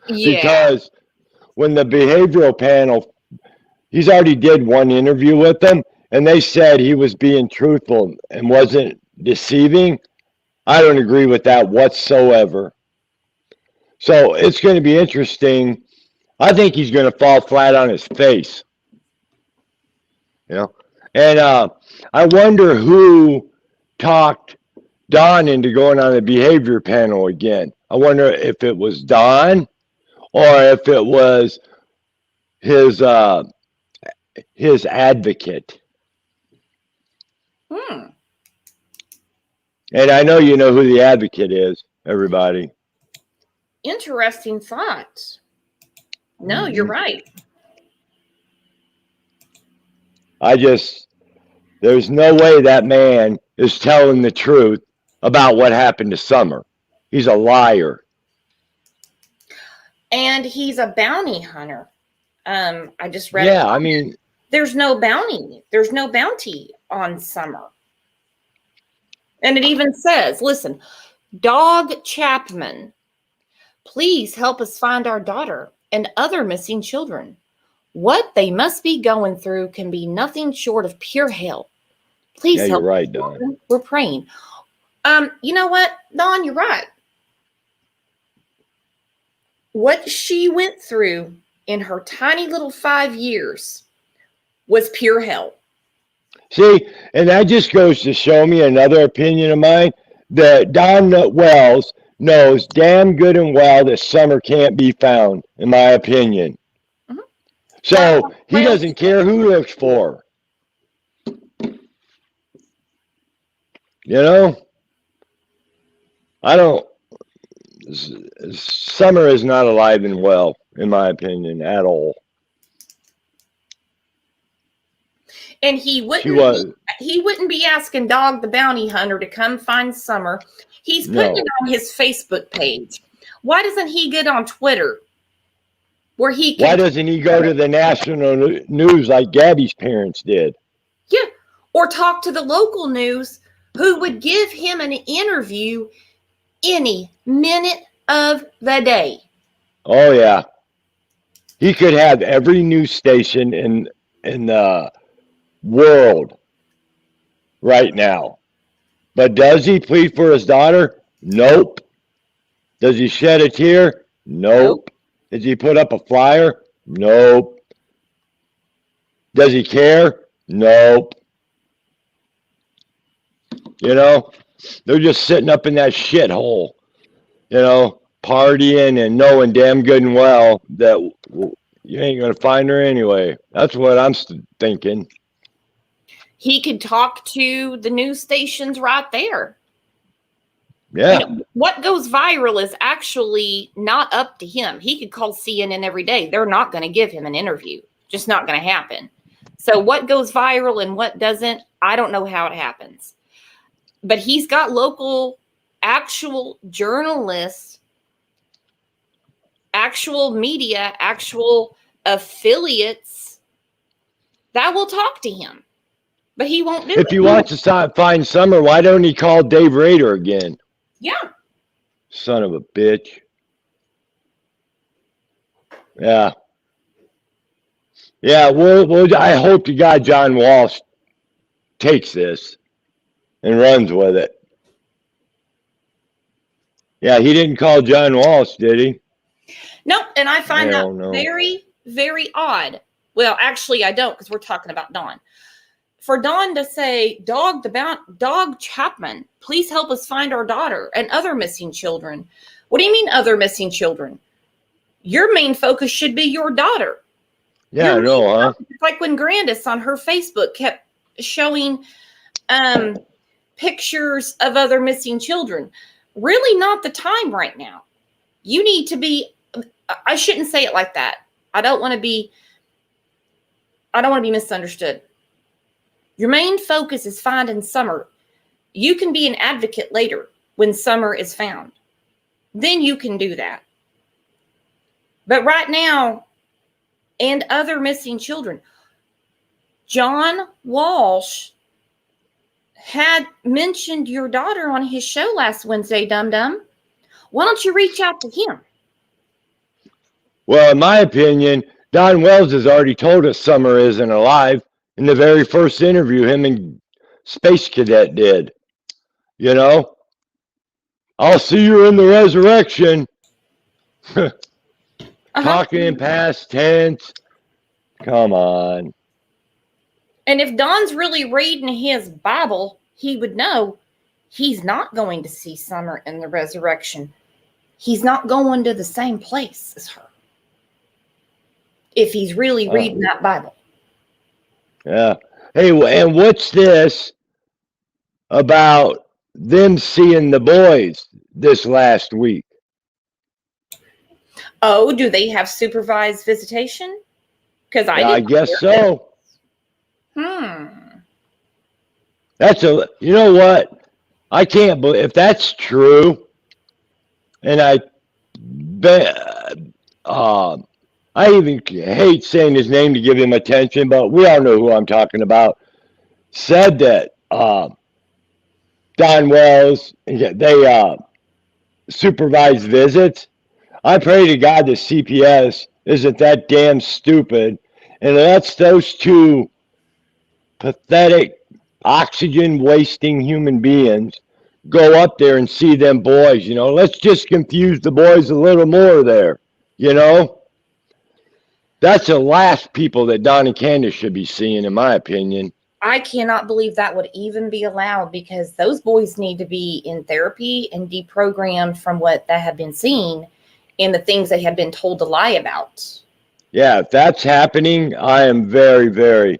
[SPEAKER 1] Yeah.
[SPEAKER 2] Because when the behavioral panel, he's already did one interview with them, and they said he was being truthful and wasn't deceiving. I don't agree with that whatsoever. So it's going to be interesting. I think he's going to fall flat on his face. You know? And I wonder who talked Don into going on the behavior panel again. I wonder if it was Don or if it was his advocate. And I know you know who the advocate is, everybody.
[SPEAKER 1] Interesting thought. No, you're right.
[SPEAKER 2] There's no way that man is telling the truth about what happened to Summer. He's a liar.
[SPEAKER 1] And he's a bounty hunter. I just read.
[SPEAKER 2] Yeah, I mean,
[SPEAKER 1] there's no bounty. There's no bounty on Summer. And it even says, listen, Dog Chapman, please help us find our daughter and other missing children. What they must be going through can be nothing short of pure hell. Please help.
[SPEAKER 2] You're right, Don.
[SPEAKER 1] We're praying. You know what, Don, you're right. What she went through in her tiny little 5 years was pure hell.
[SPEAKER 2] See, and that just goes to show me another opinion of mine, that Don Wells knows damn good and well that Summer can't be found, in my opinion.
[SPEAKER 1] Mm-hmm.
[SPEAKER 2] So he doesn't care who looks for her. You know? Summer is not alive and well, in my opinion, at all.
[SPEAKER 1] And he wouldn't be asking Dog the Bounty Hunter to come find Summer. He's putting it on his Facebook page. Why doesn't he get on Twitter? Why
[SPEAKER 2] doesn't he go to the national news like Gabby's parents did?
[SPEAKER 1] Yeah. Or talk to the local news, who would give him an interview any minute of the day.
[SPEAKER 2] Oh, yeah. He could have every news station in the world right now. But does he plead for his daughter? Nope. Does he shed a tear? Nope. Does he put up a flyer? Nope. Does he care? Nope. You know, they're just sitting up in that shithole, you know, partying and knowing damn good and well that you ain't going to find her anyway. That's what I'm thinking.
[SPEAKER 1] He could talk to the news stations right there.
[SPEAKER 2] Yeah.
[SPEAKER 1] You know, what goes viral is actually not up to him. He could call CNN every day. They're not going to give him an interview. Just not going to happen. So what goes viral and what doesn't, I don't know how it happens. But he's got local, actual journalists, actual media, actual affiliates that will talk to him. But he won't do it.
[SPEAKER 2] If he wants to find Summer, why don't he call Dave Rader again?
[SPEAKER 1] Yeah.
[SPEAKER 2] Son of a bitch. Yeah. Yeah, well, I hope to God John Walsh takes this and runs with it. Yeah, he didn't call John Walsh, did he?
[SPEAKER 1] Nope, and I find that very, very odd. Well, actually, I don't, because we're talking about Dawn. For Dawn to say, Dog Chapman, please help us find our daughter and other missing children. What do you mean other missing children? Your main focus should be your daughter.
[SPEAKER 2] Yeah, I know, huh?
[SPEAKER 1] It's like when Grandis on her Facebook kept showing pictures of other missing children. Really not the time right now. You need to be, I shouldn't say it like that. I don't want to be misunderstood. Your main focus is finding Summer. You can be an advocate later when Summer is found. Then you can do that. But right now, and other missing children, John Walsh had mentioned your daughter on his show last Wednesday, Dum Dum. Why don't you reach out to him?
[SPEAKER 2] Well, in my opinion, Don Wells has already told us Summer isn't alive in the very first interview him and Space Cadet did. You know? I'll see you in the resurrection. Talking in past tense. Come on.
[SPEAKER 1] And if Don's really reading his Bible, he would know he's not going to see Summer in the resurrection. He's not going to the same place as her. If he's really reading that Bible.
[SPEAKER 2] Yeah. Hey, and what's this about them seeing the boys this last week?
[SPEAKER 1] Oh, do they have supervised visitation? Because
[SPEAKER 2] I guess so. That's you know what? I can't believe if that's true, and I I even hate saying his name to give him attention, but we all know who I'm talking about, said that Don Wells, they supervise visits. I pray to God that CPS isn't that damn stupid and lets those two pathetic, oxygen wasting human beings go up there and see them boys. You know, let's just confuse the boys a little more there. You know, that's the last people that Don and Candace should be seeing, in my opinion.
[SPEAKER 1] I cannot believe that would even be allowed, because those boys need to be in therapy and deprogrammed from what they have been seeing and the things they have been told to lie about.
[SPEAKER 2] Yeah, if that's happening, I am very, very,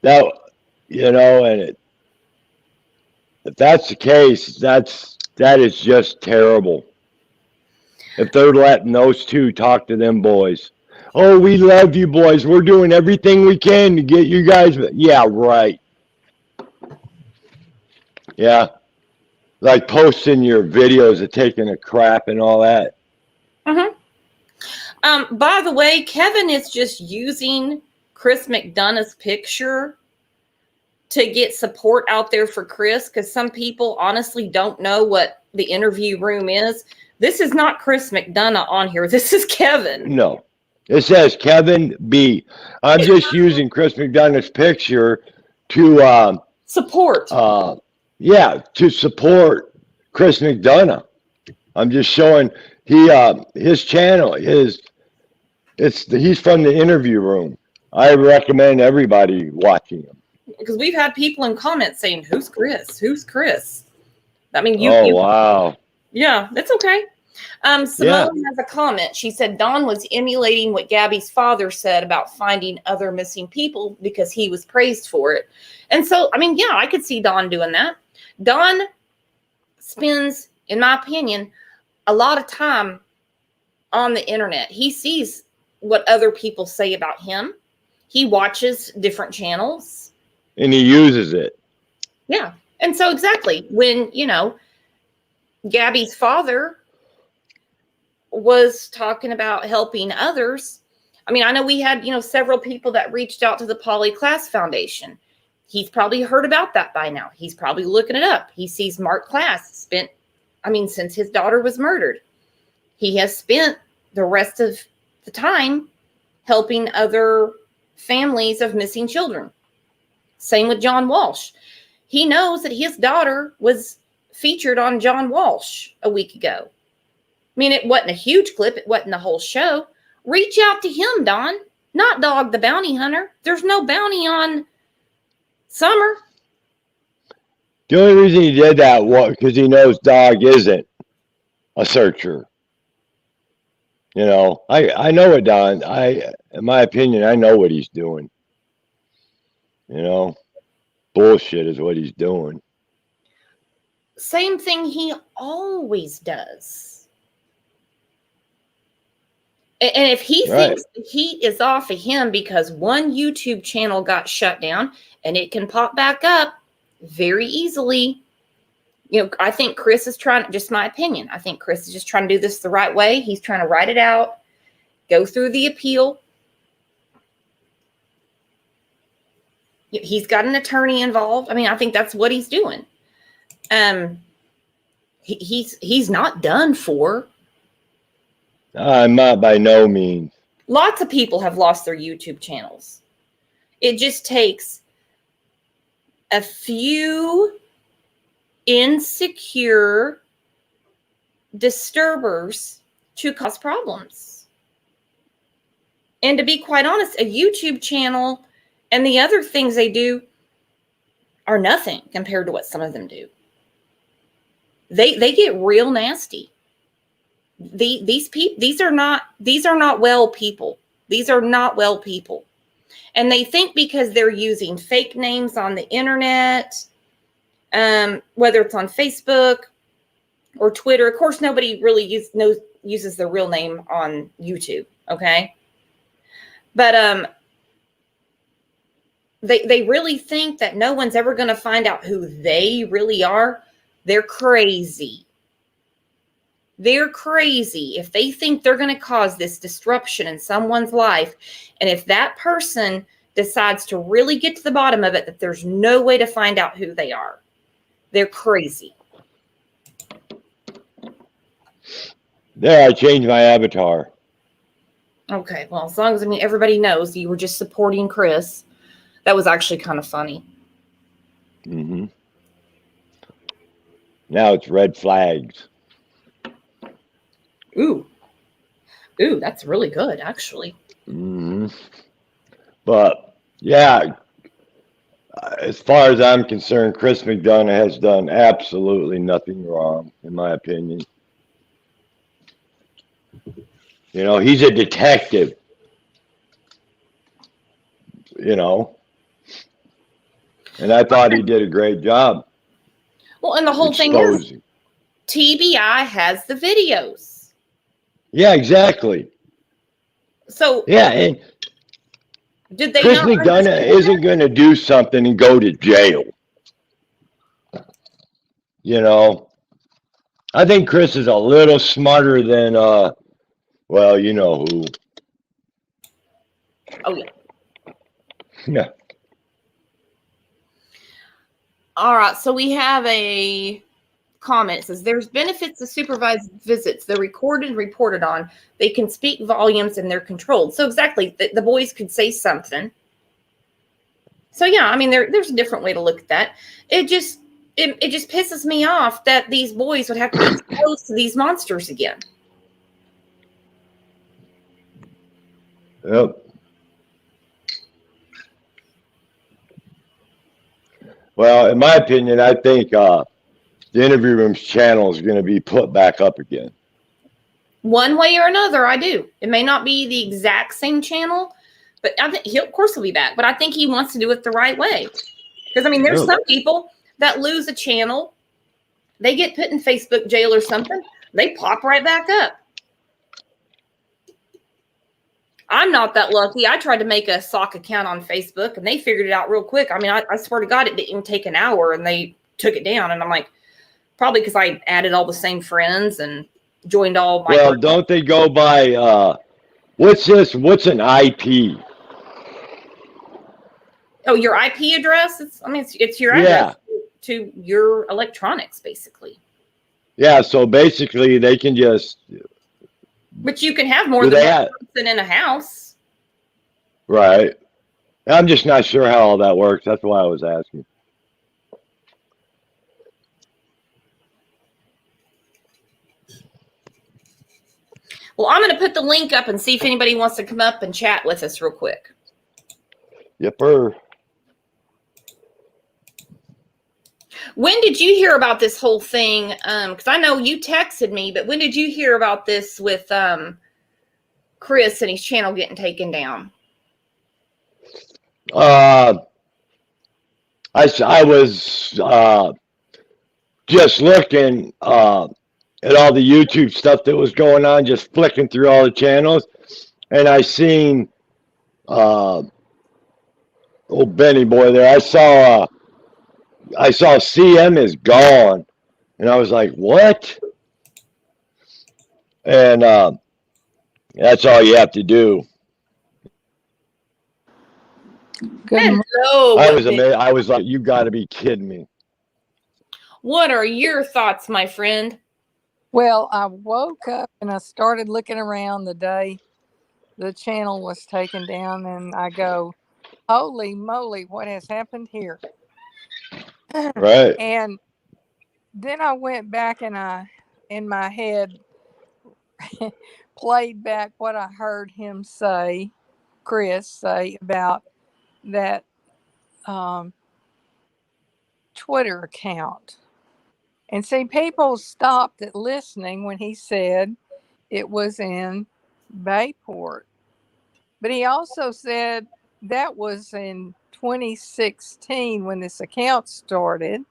[SPEAKER 2] that, you know, and if that's the case, that is just terrible. If they're letting those two talk to them boys. Oh, we love you boys. We're doing everything we can to get you guys. Yeah, right. Yeah. Like posting your videos of taking a crap and all that.
[SPEAKER 1] By the way, Kevin is just using Chris McDonough's picture to get support out there for Chris, because some people honestly don't know what the interview room is. This is not Chris McDonough on here. This is Kevin.
[SPEAKER 2] No. It says Kevin B. I'm just using Chris McDonough's picture to
[SPEAKER 1] support.
[SPEAKER 2] Yeah, to support Chris McDonough. I'm just showing his channel he's from the interview room. I recommend everybody watching him.
[SPEAKER 1] Because we've had people in comments saying, "Who's Chris? Who's Chris?" I mean,
[SPEAKER 2] wow.
[SPEAKER 1] Yeah, that's okay. Simone has a comment. She said Don was emulating what Gabby's father said about finding other missing people because he was praised for it. And so, I mean, yeah, I could see Don doing that. Don spends, in my opinion, a lot of time on the internet. He sees what other people say about him. He watches different channels.
[SPEAKER 2] And he uses it.
[SPEAKER 1] Yeah. And so exactly when, you know, Gabby's father was talking about helping others. I mean, I know we had, you know, several people that reached out to the Poly Class Foundation. He's probably heard about that by now. He's probably looking it up. He sees Mark Class spent, I mean, since his daughter was murdered, he has spent the rest of the time helping other families of missing children. Same with John Walsh. He knows that his daughter was featured on John Walsh a week ago. I mean, it wasn't a huge clip. It wasn't the whole show. Reach out to him, Don, not Dog the Bounty Hunter. There's no bounty on Summer.
[SPEAKER 2] The only reason he did that was because he knows Dog isn't a searcher. You know, I know what Don, in my opinion, I know what he's doing. You know, bullshit is what he's doing.
[SPEAKER 1] Same thing he always does. And if he thinks the heat is off of him because one YouTube channel got shut down and it can pop back up very easily, you know, I think Chris is trying, just my opinion, I think Chris is just trying to do this the right way. He's trying to write it out, go through the appeal. He's got an attorney involved. I mean, I think that's what he's doing. He's not done for.
[SPEAKER 2] I'm not, by no means.
[SPEAKER 1] Lots of people have lost their YouTube channels. It just takes a few insecure disturbers to cause problems. And to be quite honest, a YouTube channel and the other things they do are nothing compared to what some of them do. They get real nasty. These are not well people. These are not well people. And they think because they're using fake names on the internet, whether it's on Facebook or Twitter. Of course, nobody really uses their real name on YouTube. Okay. But they really think that no one's ever going to find out who they really are. They're crazy. They're crazy if they think they're going to cause this disruption in someone's life. And if that person decides to really get to the bottom of it, that there's no way to find out who they are. They're crazy.
[SPEAKER 2] There, I changed my avatar.
[SPEAKER 1] Okay, well, as long as everybody knows you were just supporting Chris. That was actually kind of funny.
[SPEAKER 2] Mm-hmm. Now it's red flags.
[SPEAKER 1] Ooh, that's really good, actually.
[SPEAKER 2] Mm-hmm. But yeah, as far as I'm concerned, Chris McDonough has done absolutely nothing wrong, in my opinion. You know, he's a detective. You know, and I thought he did a great job.
[SPEAKER 1] Well, and the whole thing is, TBI has the videos.
[SPEAKER 2] Yeah, exactly.
[SPEAKER 1] So
[SPEAKER 2] yeah, and
[SPEAKER 1] did they?
[SPEAKER 2] Chris McDonough isn't going to do something and go to jail. You know, I think Chris is a little smarter than, well, you know who.
[SPEAKER 1] Oh yeah.
[SPEAKER 2] Yeah.
[SPEAKER 1] All right, so we have a comment. It says, there's benefits to supervised visits. They're recorded and reported on. They can speak volumes and they're controlled. So exactly, the boys could say something. So yeah, I mean, there's a different way to look at that. It just pisses me off that these boys would have to be exposed to these monsters again.
[SPEAKER 2] Yep. Well, in my opinion, I think the Interview Room's channel is going to be put back up again.
[SPEAKER 1] One way or another, I do. It may not be the exact same channel, but I think of course he'll be back. But I think he wants to do it the right way. Because I mean, there's some people that lose a channel, they get put in Facebook jail or something, they pop right back up. I'm not that lucky. I tried to make a sock account on Facebook and they figured it out real quick. I mean, I swear to God, it didn't even take an hour and they took it down. And I'm like, probably because I added all the same friends and joined all my.
[SPEAKER 2] Well, don't they go by, what's this? What's an IP?
[SPEAKER 1] Oh, your IP address? It's your address to your electronics, basically.
[SPEAKER 2] Yeah, so basically they can just.
[SPEAKER 1] But you can have more than one person in a house.
[SPEAKER 2] Right. I'm just not sure how all that works. That's why I was asking.
[SPEAKER 1] Well, I'm going to put the link up and see if anybody wants to come up and chat with us real quick.
[SPEAKER 2] Yepper.
[SPEAKER 1] When did you hear about this whole thing? Because I know you texted me, but when did you hear about this with Chris and his channel getting taken down?
[SPEAKER 2] I was just looking at all the YouTube stuff that was going on, just flicking through all the channels, and I seen old Benny boy there. I saw CM is gone, and I was like, what? And that's all you have to do.
[SPEAKER 1] Hello.
[SPEAKER 2] I was amazed. I was like, you got to be kidding me.
[SPEAKER 1] What are your thoughts, my friend?
[SPEAKER 14] Well, I woke up and I started looking around the day the channel was taken down, and I go, holy moly, what has happened here?
[SPEAKER 2] Right.
[SPEAKER 14] And then I went back and I, in my head, played back what I heard him say, Chris say, about that Twitter account. And see, people stopped at listening when he said it was in Bayport. But he also said that was in 2016 when this account started.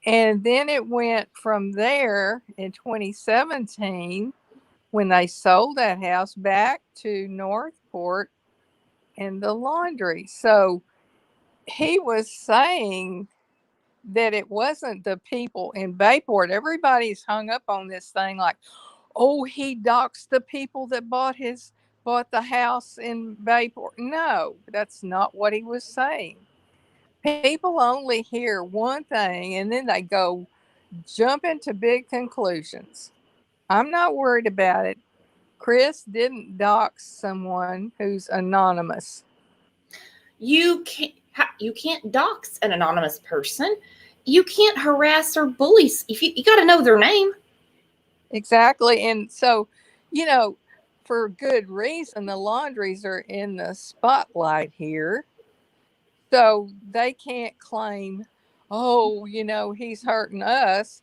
[SPEAKER 14] And then it went from there in 2017 when they sold that house back to Northport and the laundry. So he was saying that it wasn't the people in Bayport. Everybody's hung up on this thing like, oh, he doxed the people that bought the house in Bayport. No, that's not what he was saying. People only hear one thing and then they go jump into big conclusions. I'm not worried about it. Chris didn't dox someone who's anonymous.
[SPEAKER 1] You can't dox an anonymous person. You can't harass or bully. If you got to know their name.
[SPEAKER 14] Exactly. And so, for good reason, the laundries are in the spotlight here. So they can't claim, oh, he's hurting us.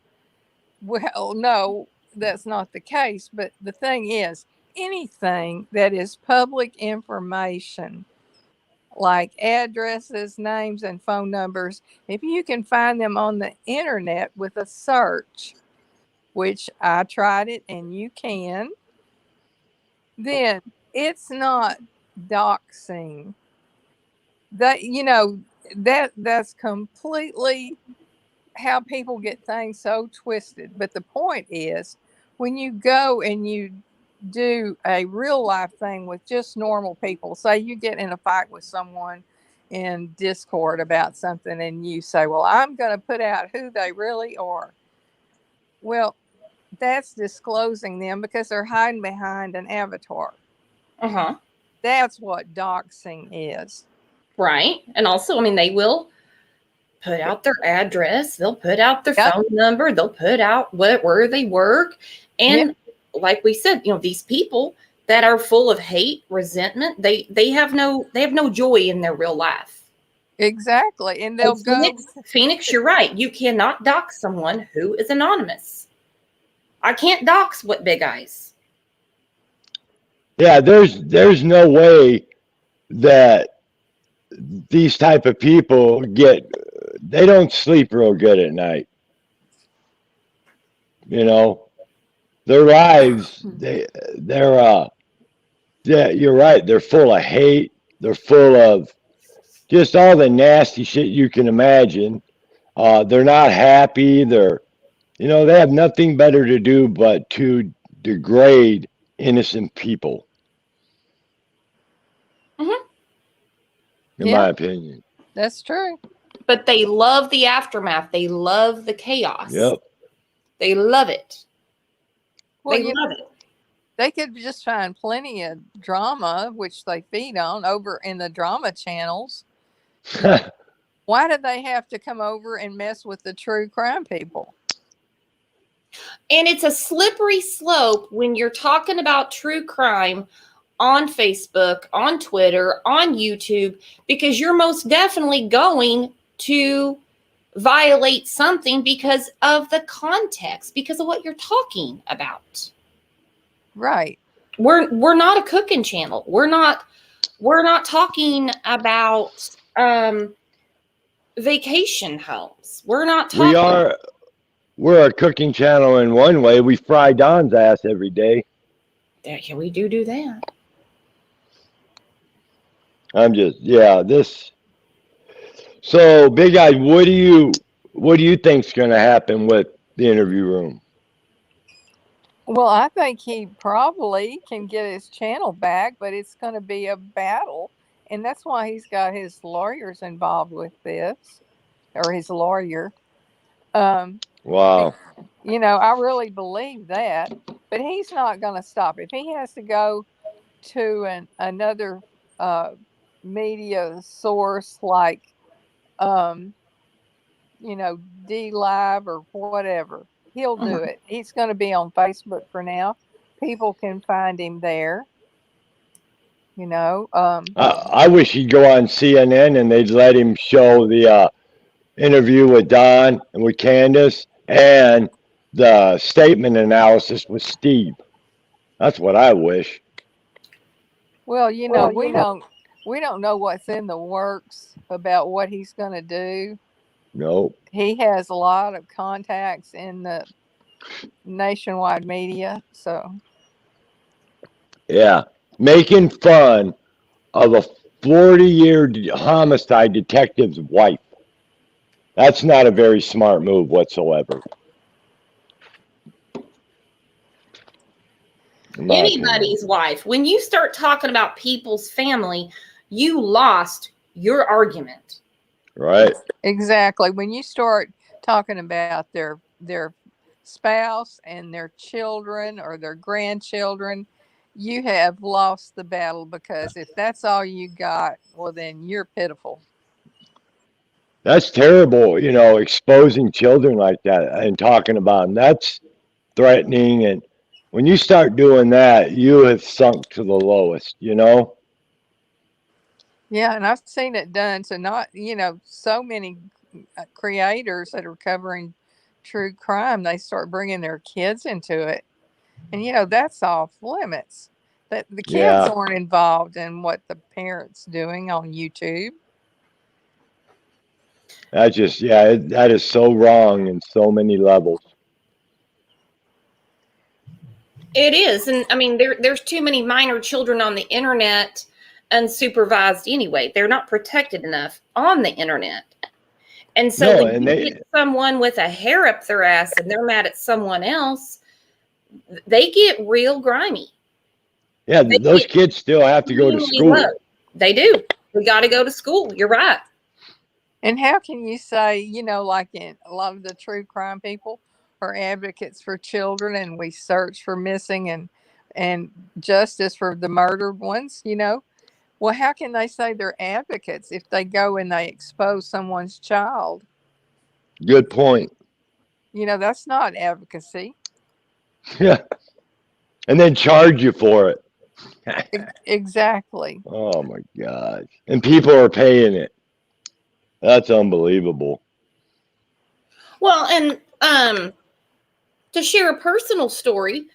[SPEAKER 14] Well, no, that's not the case. But the thing is, anything that is public information, like addresses, names, and phone numbers, if you can find them on the internet with a search, which I tried it and you can, then it's not doxing. That's completely how people get things so twisted. But the point is, when you go and you do a real life thing with just normal people, say you get in a fight with someone in Discord about something and you say, well, I'm going to put out who they really are. Well, that's disclosing them because they're hiding behind an avatar.
[SPEAKER 1] Uh-huh.
[SPEAKER 14] That's what doxing is.
[SPEAKER 1] Right. And also, they will put out their address. They'll put out their phone number. They'll put out where they work. And like we said, these people that are full of hate, resentment, they have no joy in their real life.
[SPEAKER 14] Exactly. And they'll
[SPEAKER 1] Phoenix, you're right. You cannot dox someone who is anonymous. I can't dox what Big Eyes.
[SPEAKER 2] Yeah, there's no way that these type of people they don't sleep real good at night. Their lives, you're right. They're full of hate. They're full of just all the nasty shit you can imagine. They're not happy. They have nothing better to do but to degrade innocent people. In my opinion.
[SPEAKER 14] That's true.
[SPEAKER 1] But they love the aftermath. They love the chaos.
[SPEAKER 2] Yep.
[SPEAKER 1] They love it.
[SPEAKER 14] Well,
[SPEAKER 1] they love it.
[SPEAKER 14] They could just find plenty of drama, which they feed on over in the drama channels. Why do they have to come over and mess with the true crime people?
[SPEAKER 1] And it's a slippery slope when you're talking about true crime on Facebook, on Twitter, on YouTube, because you're most definitely going to violate something because of the context, because of what you're talking about.
[SPEAKER 14] Right.
[SPEAKER 1] We're not a cooking channel. We're not talking about vacation homes. We're not talking.
[SPEAKER 2] We're a cooking channel in one way. We fry Don's ass every day.
[SPEAKER 1] Yeah, we do that.
[SPEAKER 2] So, Big Eye, what do you think's going to happen with the interview room?
[SPEAKER 14] Well, I think he probably can get his channel back, but it's going to be a battle. And that's why he's got his lawyers involved with this, or his lawyer.
[SPEAKER 2] Wow.
[SPEAKER 14] I really believe that. But he's not going to stop. If he has to go to another media source like, D-Live or whatever, he'll do it. He's going to be on Facebook for now. People can find him there.
[SPEAKER 2] I wish he'd go on CNN and they'd let him show the interview with Don and with Candace and the statement analysis with Steve. That's what I wish.
[SPEAKER 14] Well, we don't know what's in the works about what he's going to do.
[SPEAKER 2] Nope.
[SPEAKER 14] He has a lot of contacts in the nationwide media, so.
[SPEAKER 2] Yeah. Making fun of a 40-year homicide detective's wife. That's not a very smart move whatsoever. In my opinion.
[SPEAKER 1] Anybody's wife. When you start talking about people's family, you lost your argument.
[SPEAKER 2] Right.
[SPEAKER 14] Exactly. When you start talking about their spouse and their children or their grandchildren, you have lost the battle, because if that's all you got, well, then you're pitiful.
[SPEAKER 2] That's terrible, exposing children like that and talking about them. That's threatening. And when you start doing that, you have sunk to the lowest,
[SPEAKER 14] Yeah, and I've seen it done. So not, so many creators that are covering true crime, they start bringing their kids into it. And, that's off limits. That the kids
[SPEAKER 2] Yeah.
[SPEAKER 14] aren't involved in what the parents doing on YouTube.
[SPEAKER 2] That is so wrong in so many levels.
[SPEAKER 1] It is. And I mean, there's too many minor children on the internet unsupervised anyway. They're not protected enough on the internet. And so when you get someone with a hair up their ass and they're mad at someone else, they get real grimy.
[SPEAKER 2] Yeah, those kids still have to go to school.
[SPEAKER 1] They do. We got to go to school. You're right.
[SPEAKER 14] And how can you say, like in a lot of the true crime people are advocates for children, and we search for missing and justice for the murdered ones, Well, how can they say they're advocates if they go and they expose someone's child?
[SPEAKER 2] Good point.
[SPEAKER 14] That's not advocacy.
[SPEAKER 2] Yeah. And then charge you for it.
[SPEAKER 14] Exactly.
[SPEAKER 2] Oh my God. And people are paying it. That's unbelievable.
[SPEAKER 1] Well, and to share a personal story,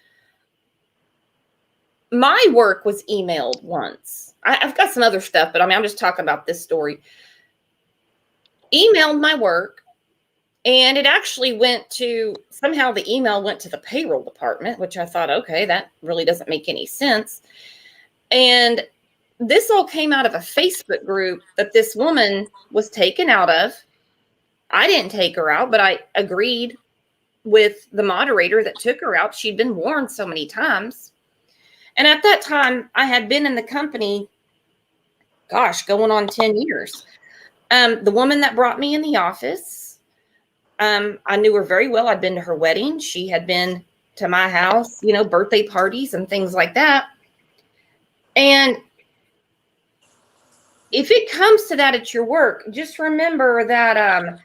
[SPEAKER 1] my work was emailed once. I've got some other stuff, but I'm just talking about this story. Emailed my work, and it actually somehow the email went to the payroll department, which I thought, okay, that really doesn't make any sense. And this all came out of a Facebook group that this woman was taken out of. I didn't take her out, but I agreed with the moderator that took her out. She'd been warned so many times. And at that time, I had been in the company, going on 10 years. The woman that brought me in the office, I knew her very well. I'd been to her wedding. She had been to my house, birthday parties and things like that. And if it comes to that at your work, just remember that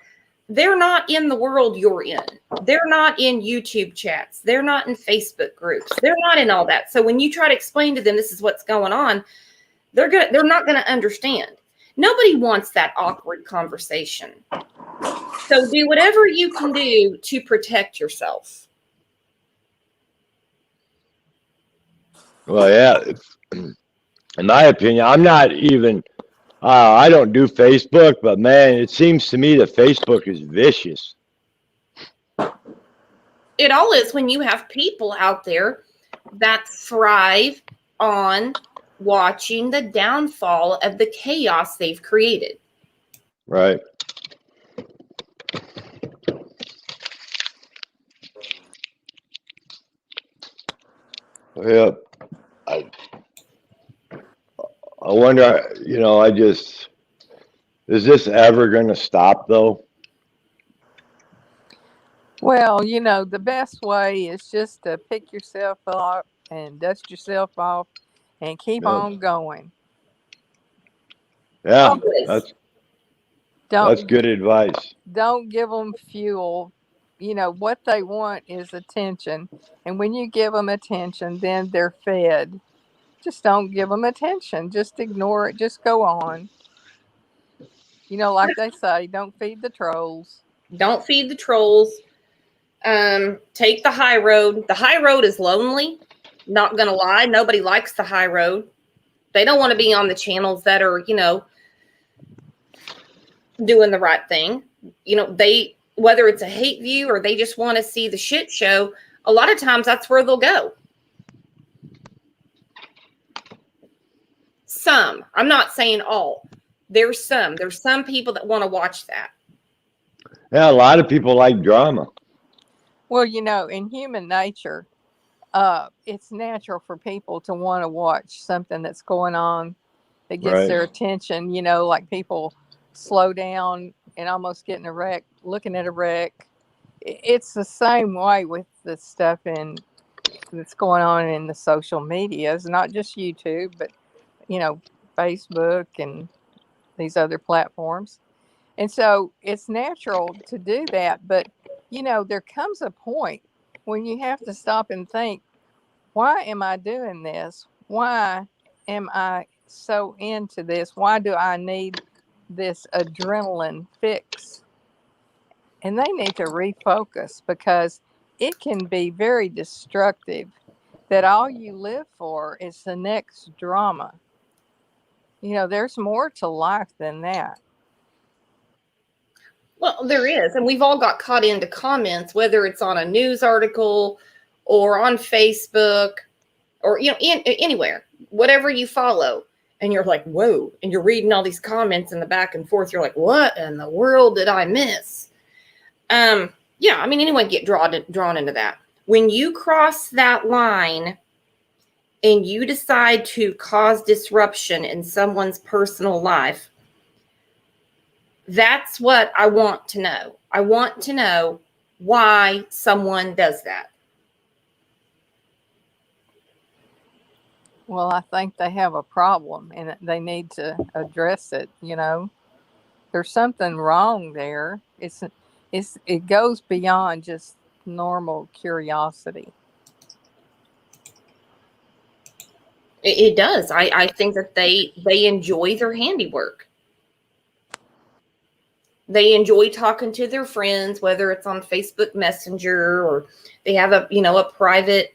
[SPEAKER 1] they're not in the world you're in. They're not in YouTube chats. They're not in Facebook groups. They're not in all that. So when you try to explain to them this is what's going on, they're not going to understand. Nobody wants that awkward conversation. So do whatever you can do to protect yourself.
[SPEAKER 2] Well, yeah. In my opinion, I'm not even, I don't do Facebook, but man, it seems to me that Facebook is vicious.
[SPEAKER 1] It all is when you have people out there that thrive on watching the downfall of the chaos they've created.
[SPEAKER 2] Right. Yeah. I wonder, is this ever going to stop though?
[SPEAKER 14] Well, the best way is just to pick yourself up and dust yourself off and keep on going.
[SPEAKER 2] Yeah, that's good advice.
[SPEAKER 14] Don't give them fuel. What they want is attention. And when you give them attention, then they're fed. Just don't give them attention. Just ignore it. Just go on. Like they say, don't feed the trolls.
[SPEAKER 1] Don't feed the trolls. Take the high road. The high road is lonely. Not going to lie. Nobody likes the high road. They don't want to be on the channels that are, doing the right thing. Whether it's a hate view or they just want to see the shit show, a lot of times that's where they'll go. Some, I'm not saying all. There's some people that want to watch that.
[SPEAKER 2] Yeah, a lot of people like drama.
[SPEAKER 14] Well, in human nature, it's natural for people to want to watch something that's going on that gets
[SPEAKER 2] Right.
[SPEAKER 14] their attention. Like people slow down and almost get in a wreck, looking at a wreck. It's the same way with the stuff that's going on in the social medias, not just YouTube, but Facebook and these other platforms. And so it's natural to do that. But, there comes a point when you have to stop and think, why am I doing this? Why am I so into this? Why do I need this adrenaline fix? And they need to refocus, because it can be very destructive that all you live for is the next drama. There's more to life than that.
[SPEAKER 1] Well, there is. And we've all got caught into comments, whether it's on a news article or on Facebook or, anywhere, whatever you follow. And you're like, whoa. And you're reading all these comments in the back and forth. You're like, what in the world did I miss? Yeah, I mean, anyone get drawn into that. When you cross that line and you decide to cause disruption in someone's personal life, that's what I want to know. I want to know why someone does that.
[SPEAKER 14] Well, I think they have a problem and they need to address it. There's something wrong there. It goes beyond just normal curiosity.
[SPEAKER 1] It does. I think that they enjoy their handiwork. They enjoy talking to their friends, whether it's on Facebook Messenger or they have a private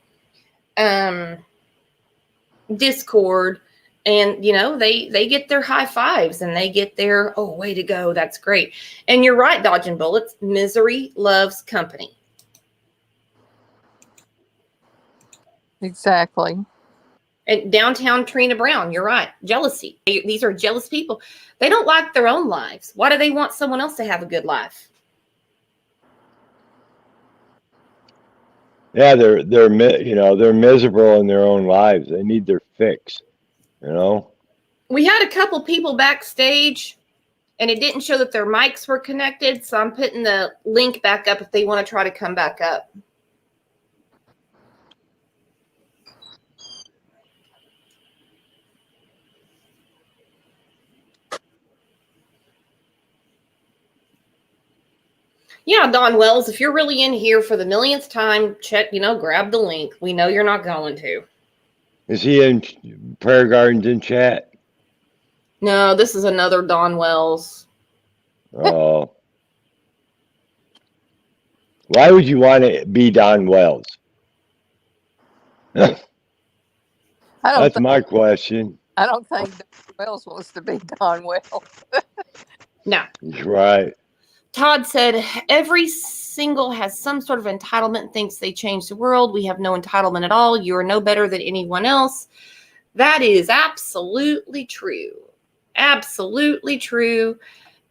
[SPEAKER 1] Discord, and they get their high fives and they get their, oh, way to go, that's great. And you're right, dodging bullets. Misery loves company.
[SPEAKER 14] Exactly.
[SPEAKER 1] And downtown Trina Brown, you're right. Jealousy. These are jealous people. They don't like their own lives. Why do they want someone else to have a good life?
[SPEAKER 2] Yeah, they're miserable in their own lives. They need their fix.
[SPEAKER 1] We had a couple people backstage, and it didn't show that their mics were connected, so I'm putting the link back up if they want to try to come back up. Yeah, Don Wells, if you're really in here for the millionth time, check, grab the link. We know you're not going to.
[SPEAKER 2] Is he in Prayer Gardens in chat?
[SPEAKER 1] No, this is another Don Wells.
[SPEAKER 2] Oh. Why would you want to be Don Wells? That's my question.
[SPEAKER 14] I don't think Don Wells wants to be Don Wells.
[SPEAKER 1] No.
[SPEAKER 2] Right.
[SPEAKER 1] Todd said, every single has some sort of entitlement and thinks they change the world. We have no entitlement at all. You are no better than anyone else. That is absolutely true. Absolutely true.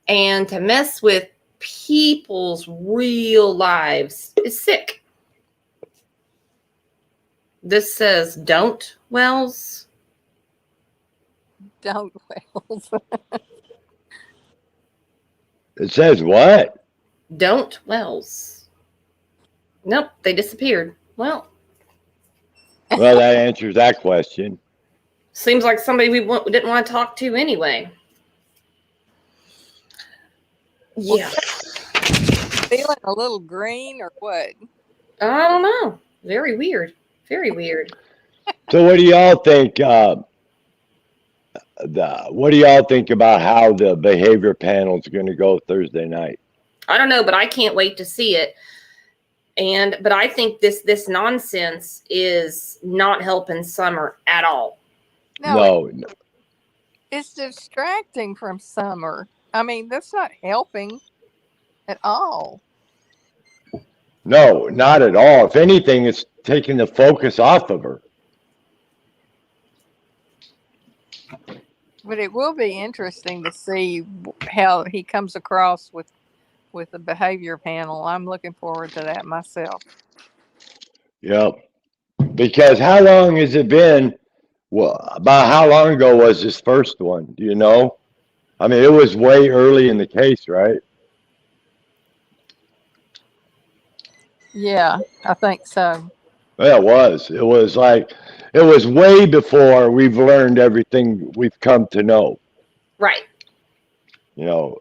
[SPEAKER 1] And to mess with people's real lives is sick. This says, don't, Wells.
[SPEAKER 14] Don't, Wells.
[SPEAKER 2] It says what?
[SPEAKER 1] Don't Wells. Nope, they disappeared. Well,
[SPEAKER 2] that answers that question.
[SPEAKER 1] Seems like somebody we didn't want to talk to anyway. Yeah.
[SPEAKER 14] Feeling a little green or what?
[SPEAKER 1] I don't know. Very weird. Very weird.
[SPEAKER 2] So what do y'all think? What do y'all think about how the behavior panel is going to go Thursday night?
[SPEAKER 1] I don't know, but I can't wait to see it. But I think this nonsense is not helping Summer at all.
[SPEAKER 2] No.
[SPEAKER 14] It's distracting from Summer. I mean, that's not helping at all.
[SPEAKER 2] No, not at all. If anything, it's taking the focus off of her.
[SPEAKER 14] But it will be interesting to see how he comes across with with the behavior panel. I'm looking forward to that myself.
[SPEAKER 2] Yep. Because how long has it been? Well, about how long ago was this first one? Do you know? I mean, it was way early in the case, right?
[SPEAKER 14] Yeah, I think so.
[SPEAKER 2] Yeah, it was. It was like, it was way before we've learned everything we've come to know.
[SPEAKER 1] Right.
[SPEAKER 2] You know,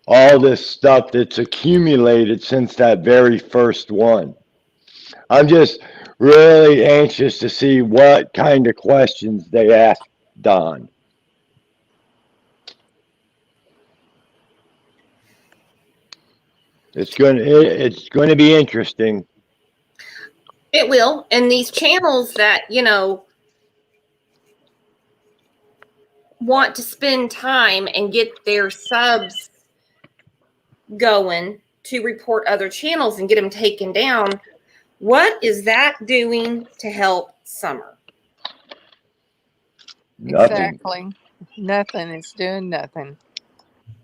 [SPEAKER 2] all this stuff that's accumulated since that very first one. I'm just really anxious to see what kind of questions they ask Don. It's going to be interesting.
[SPEAKER 1] It will. And these channels that, want to spend time and get their subs going to report other channels and get them taken down, what is that doing to help Summer?
[SPEAKER 2] Nothing.
[SPEAKER 14] Exactly. Nothing. It's doing nothing.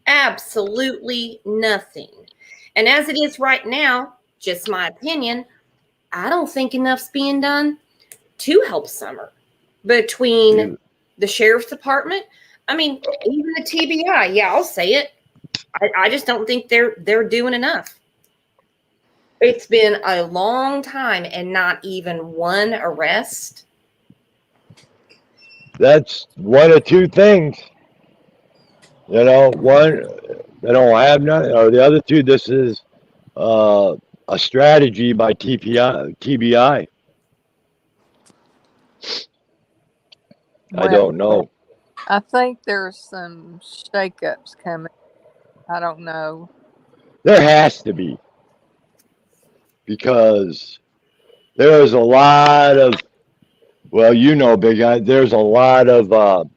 [SPEAKER 1] Absolutely nothing. And as it is right now, just my opinion, I don't think enough's being done to help Summer. Between the sheriff's department, I mean, even the TBI, yeah, I'll say it. I just don't think they're doing enough. It's been a long time and not even one arrest.
[SPEAKER 2] That's one of two things. One, they don't have none, or the other two, this is a strategy by TBI. I don't know.
[SPEAKER 14] I think there's some shakeups coming. I don't know.
[SPEAKER 2] There has to be. Because there's a lot of, well, Big Guy, there's a lot of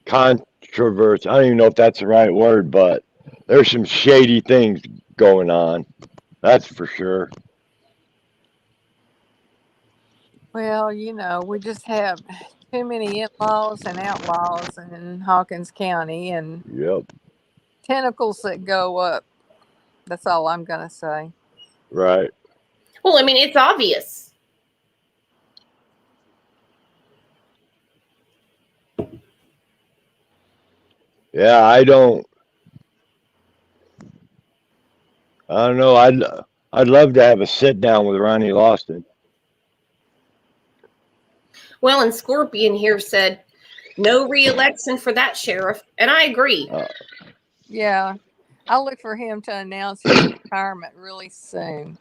[SPEAKER 2] controversy. I don't even know if that's the right word, but there's some shady things going on. That's for sure.
[SPEAKER 14] Well, we just have too many in-laws and outlaws in Hawkins County and tentacles that go up. That's all I'm going to say.
[SPEAKER 2] Right.
[SPEAKER 1] Well, I mean, it's obvious.
[SPEAKER 2] Yeah, I don't know. I'd love to have a sit down with Ronnie Lawson.
[SPEAKER 1] Well, and Scorpion here said no re-election for that sheriff, and I agree.
[SPEAKER 14] Yeah, I'll look for him to announce his retirement really soon.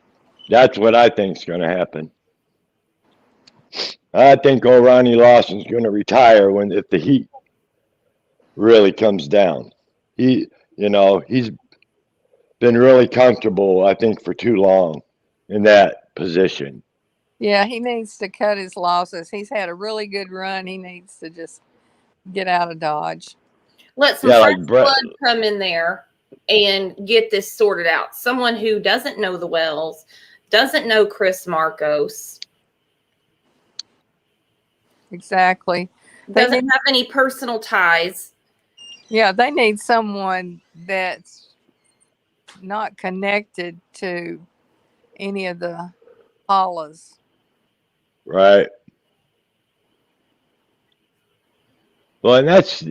[SPEAKER 2] That's what I think's going to happen. I think old Ronnie Lawson's going to retire if the heat really comes down. He's been really comfortable, I think, for too long in that position.
[SPEAKER 14] Yeah, he needs to cut his losses. He's had a really good run. He needs to just get out of Dodge.
[SPEAKER 1] Let some fresh blood come in there and get this sorted out. Someone who doesn't know the Wells, doesn't know Chris Marcos.
[SPEAKER 14] Exactly.
[SPEAKER 1] Doesn't have any personal ties.
[SPEAKER 14] Yeah, they need someone that's not connected to any of the Hollas.
[SPEAKER 2] Right. Well, and that's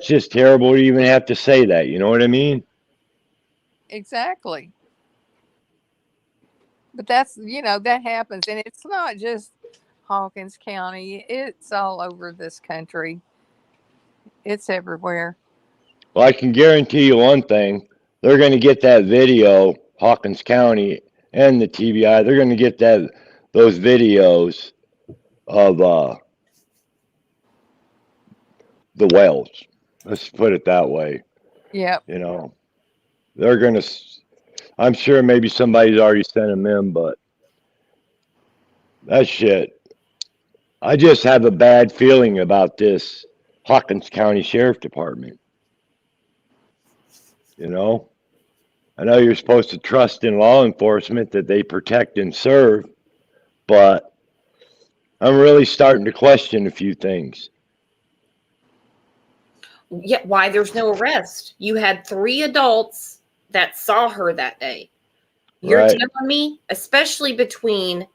[SPEAKER 2] just terrible to even have to say that. You know what I mean?
[SPEAKER 14] Exactly. But that's, that happens. And it's not just Hawkins County. It's all over this country. It's everywhere.
[SPEAKER 2] Well, I can guarantee you one thing. They're going to get that video, Hawkins County and the TBI. They're going to get those videos of the Wells. Let's put it that way.
[SPEAKER 14] Yeah.
[SPEAKER 2] They're going to, I'm sure maybe somebody's already sent them in, but that shit. I just have a bad feeling about this Hawkins County Sheriff Department. I know you're supposed to trust in law enforcement that they protect and serve, but I'm really starting to question a few things.
[SPEAKER 1] Yeah, why there's no arrest? You had 3 adults that saw her that day. You're
[SPEAKER 2] Right.
[SPEAKER 1] telling me, especially between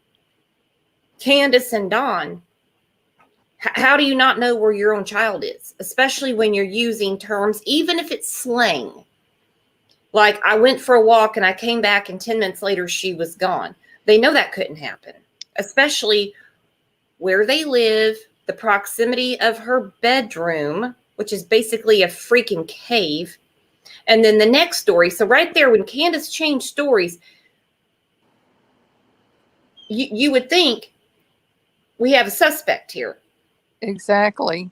[SPEAKER 1] Candace and Dawn, how do you not know where your own child is? Especially when you're using terms, even if it's slang. Like, I went for a walk and I came back and 10 minutes later she was gone. They know that couldn't happen, especially where they live, the proximity of her bedroom, which is basically a freaking cave. And then the next story. So right there, when Candace changed stories, you would think we have a suspect here.
[SPEAKER 14] Exactly.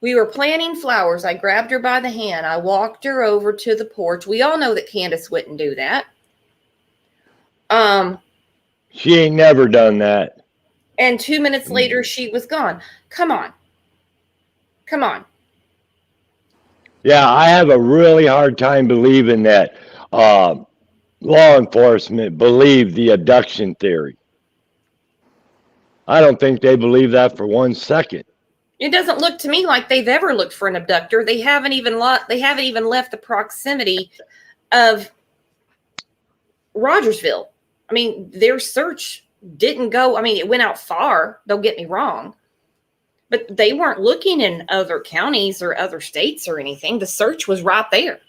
[SPEAKER 1] We were planting flowers. I grabbed her by the hand. I walked her over to the porch. We all know that Candace wouldn't do that.
[SPEAKER 2] She ain't never done that.
[SPEAKER 1] And 2 minutes later, she was gone. Come on. Come on.
[SPEAKER 2] Yeah, I have a really hard time believing that law enforcement believe the abduction theory. I don't think they believe that for 1 second.
[SPEAKER 1] It doesn't look to me like they've ever looked for an abductor. They haven't even left the proximity of Rogersville. I mean, their search didn't go. I mean, it went out far. Don't get me wrong. But they weren't looking in other counties or other states or anything. The search was right there.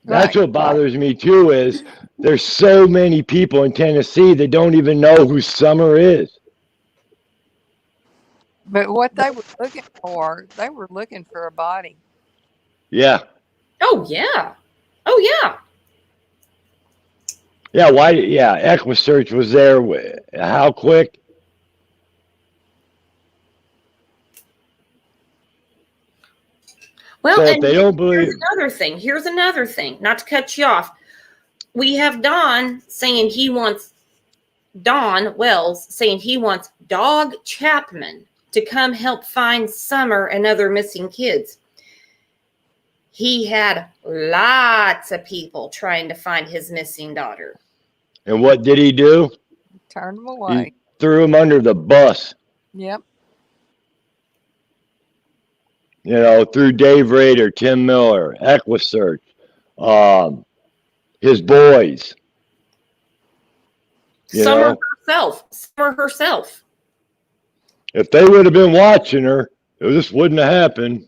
[SPEAKER 2] That's what bothers me too, is there's so many people in Tennessee that don't even know who Summer is.
[SPEAKER 14] But what they were looking for a body.
[SPEAKER 2] Yeah.
[SPEAKER 1] Oh, yeah. Oh, yeah.
[SPEAKER 2] Yeah, why? Yeah, EquiSearch was there. How quick?
[SPEAKER 1] Well,
[SPEAKER 2] so if
[SPEAKER 1] and
[SPEAKER 2] they don't believe.
[SPEAKER 1] Here's another thing. Not to cut you off. We have Don Wells saying he wants Dog Chapman to come help find Summer and other missing kids. He had lots of people trying to find his missing daughter.
[SPEAKER 2] And what did he do?
[SPEAKER 14] Turned them away.
[SPEAKER 2] He threw him under the bus.
[SPEAKER 14] Yep.
[SPEAKER 2] You know, through Dave Rader, Tim Miller, EquiSearch, his boys.
[SPEAKER 1] Summer herself.
[SPEAKER 2] If they would have been watching her, this wouldn't have happened.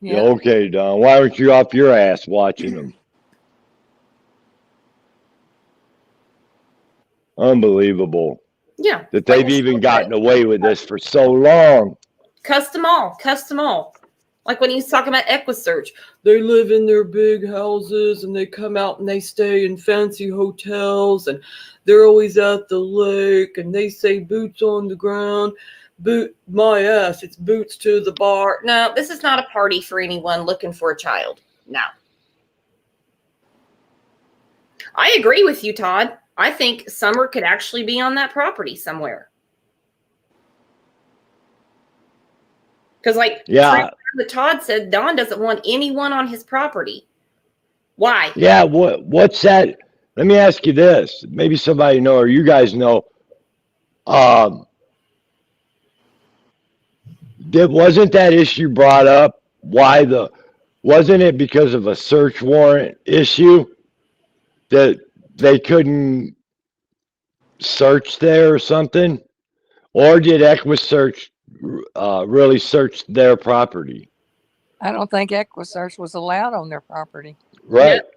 [SPEAKER 14] Yeah.
[SPEAKER 2] Yeah, okay, Don. Why aren't you off your ass watching them? Unbelievable.
[SPEAKER 1] Yeah.
[SPEAKER 2] That they've even gotten away with this for so long.
[SPEAKER 1] Cuss them all. Like when he's talking about EquiSearch, they live in their big houses and they come out and they stay in fancy hotels and they're always at the lake and they say boots on the ground. My ass, it's boots to the bar. No, this is not a party for anyone looking for a child. No. I agree with you, Todd. I think Summer could actually be on that property somewhere. Because, Todd said, Don doesn't want anyone on his property. Why?
[SPEAKER 2] Yeah, what's that? Let me ask you this. Maybe somebody know, or you guys know. Wasn't that issue brought up? Wasn't it because of a search warrant issue that they couldn't search there or something? Or did EquiSearch really search their property?
[SPEAKER 14] I don't think EquiSearch was allowed on their property.
[SPEAKER 2] Right. Yep.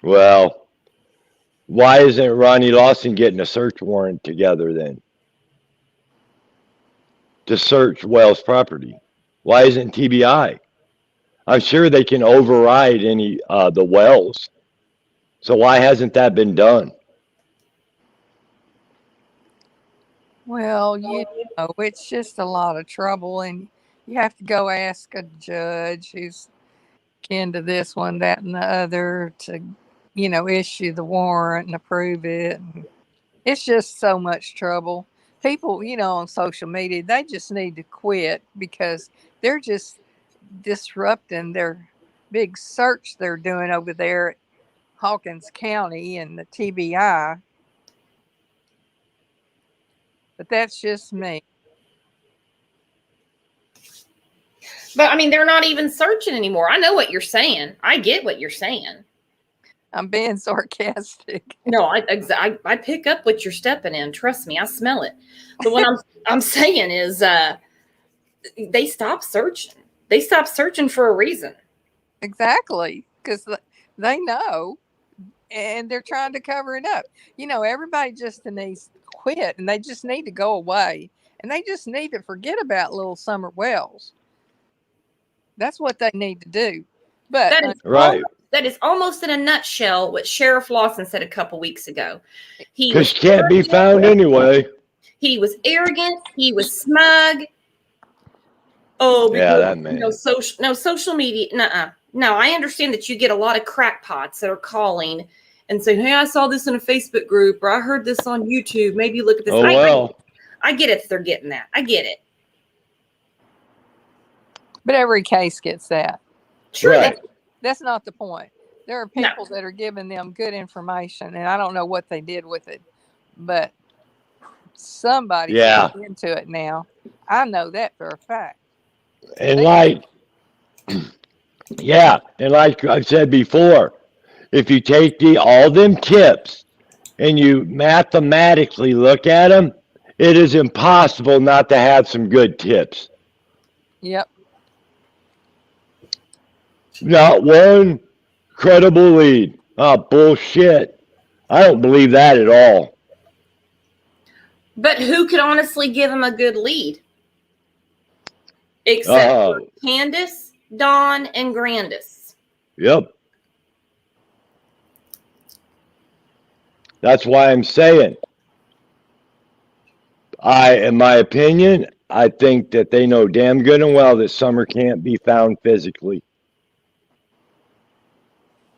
[SPEAKER 2] Well, why isn't Ronnie Lawson getting a search warrant together then? To search Wells' property. Why isn't TBI? I'm sure they can override any the Wells. So why hasn't that been done?
[SPEAKER 14] Well, it's just a lot of trouble, and you have to go ask a judge who's kin to this one, that, and the other to, issue the warrant and approve it. It's just so much trouble. People, on social media, they just need to quit because they're just disrupting their big search they're doing over there at Hawkins County and the TBI. But that's just me.
[SPEAKER 1] But I mean, they're not even searching anymore. I know what you're saying. I get what you're saying.
[SPEAKER 14] I'm being sarcastic.
[SPEAKER 1] No, I pick up what you're stepping in. Trust me, I smell it. But what I'm saying is, they stop searching. They stop searching for a reason.
[SPEAKER 14] Exactly, because they know, and they're trying to cover it up. Everybody just needs to quit, and they just need to go away, and they just need to forget about little Summer Wells. That's what they need to do. But
[SPEAKER 1] that is almost in a nutshell what Sheriff Lawson said a couple weeks ago.
[SPEAKER 2] Because she can't be found anyway.
[SPEAKER 1] He was arrogant. He was smug. Oh, because,
[SPEAKER 2] that man.
[SPEAKER 1] Social media. Nuh-uh. No, I understand that you get a lot of crackpots that are calling and saying, "Hey, I saw this in a Facebook group, or I heard this on YouTube. Maybe look at this."
[SPEAKER 2] Oh, well.
[SPEAKER 1] I get it. They're getting that. I get it.
[SPEAKER 14] But every case gets that.
[SPEAKER 1] Sure.
[SPEAKER 2] Right.
[SPEAKER 14] That's not the point. There are people that are giving them good information, and I don't know what they did with it, but somebody's into it now. I know that for a fact.
[SPEAKER 2] And like I've said before, if you take all them tips and you mathematically look at them, it is impossible not to have some good tips.
[SPEAKER 14] Yep.
[SPEAKER 2] Not one credible lead. Oh, bullshit. I don't believe that at all.
[SPEAKER 1] But who could honestly give him a good lead? Except for Candace, Dawn, and Grandis.
[SPEAKER 2] Yep. That's why I'm saying, in my opinion, I think that they know damn good and well that Summer can't be found physically.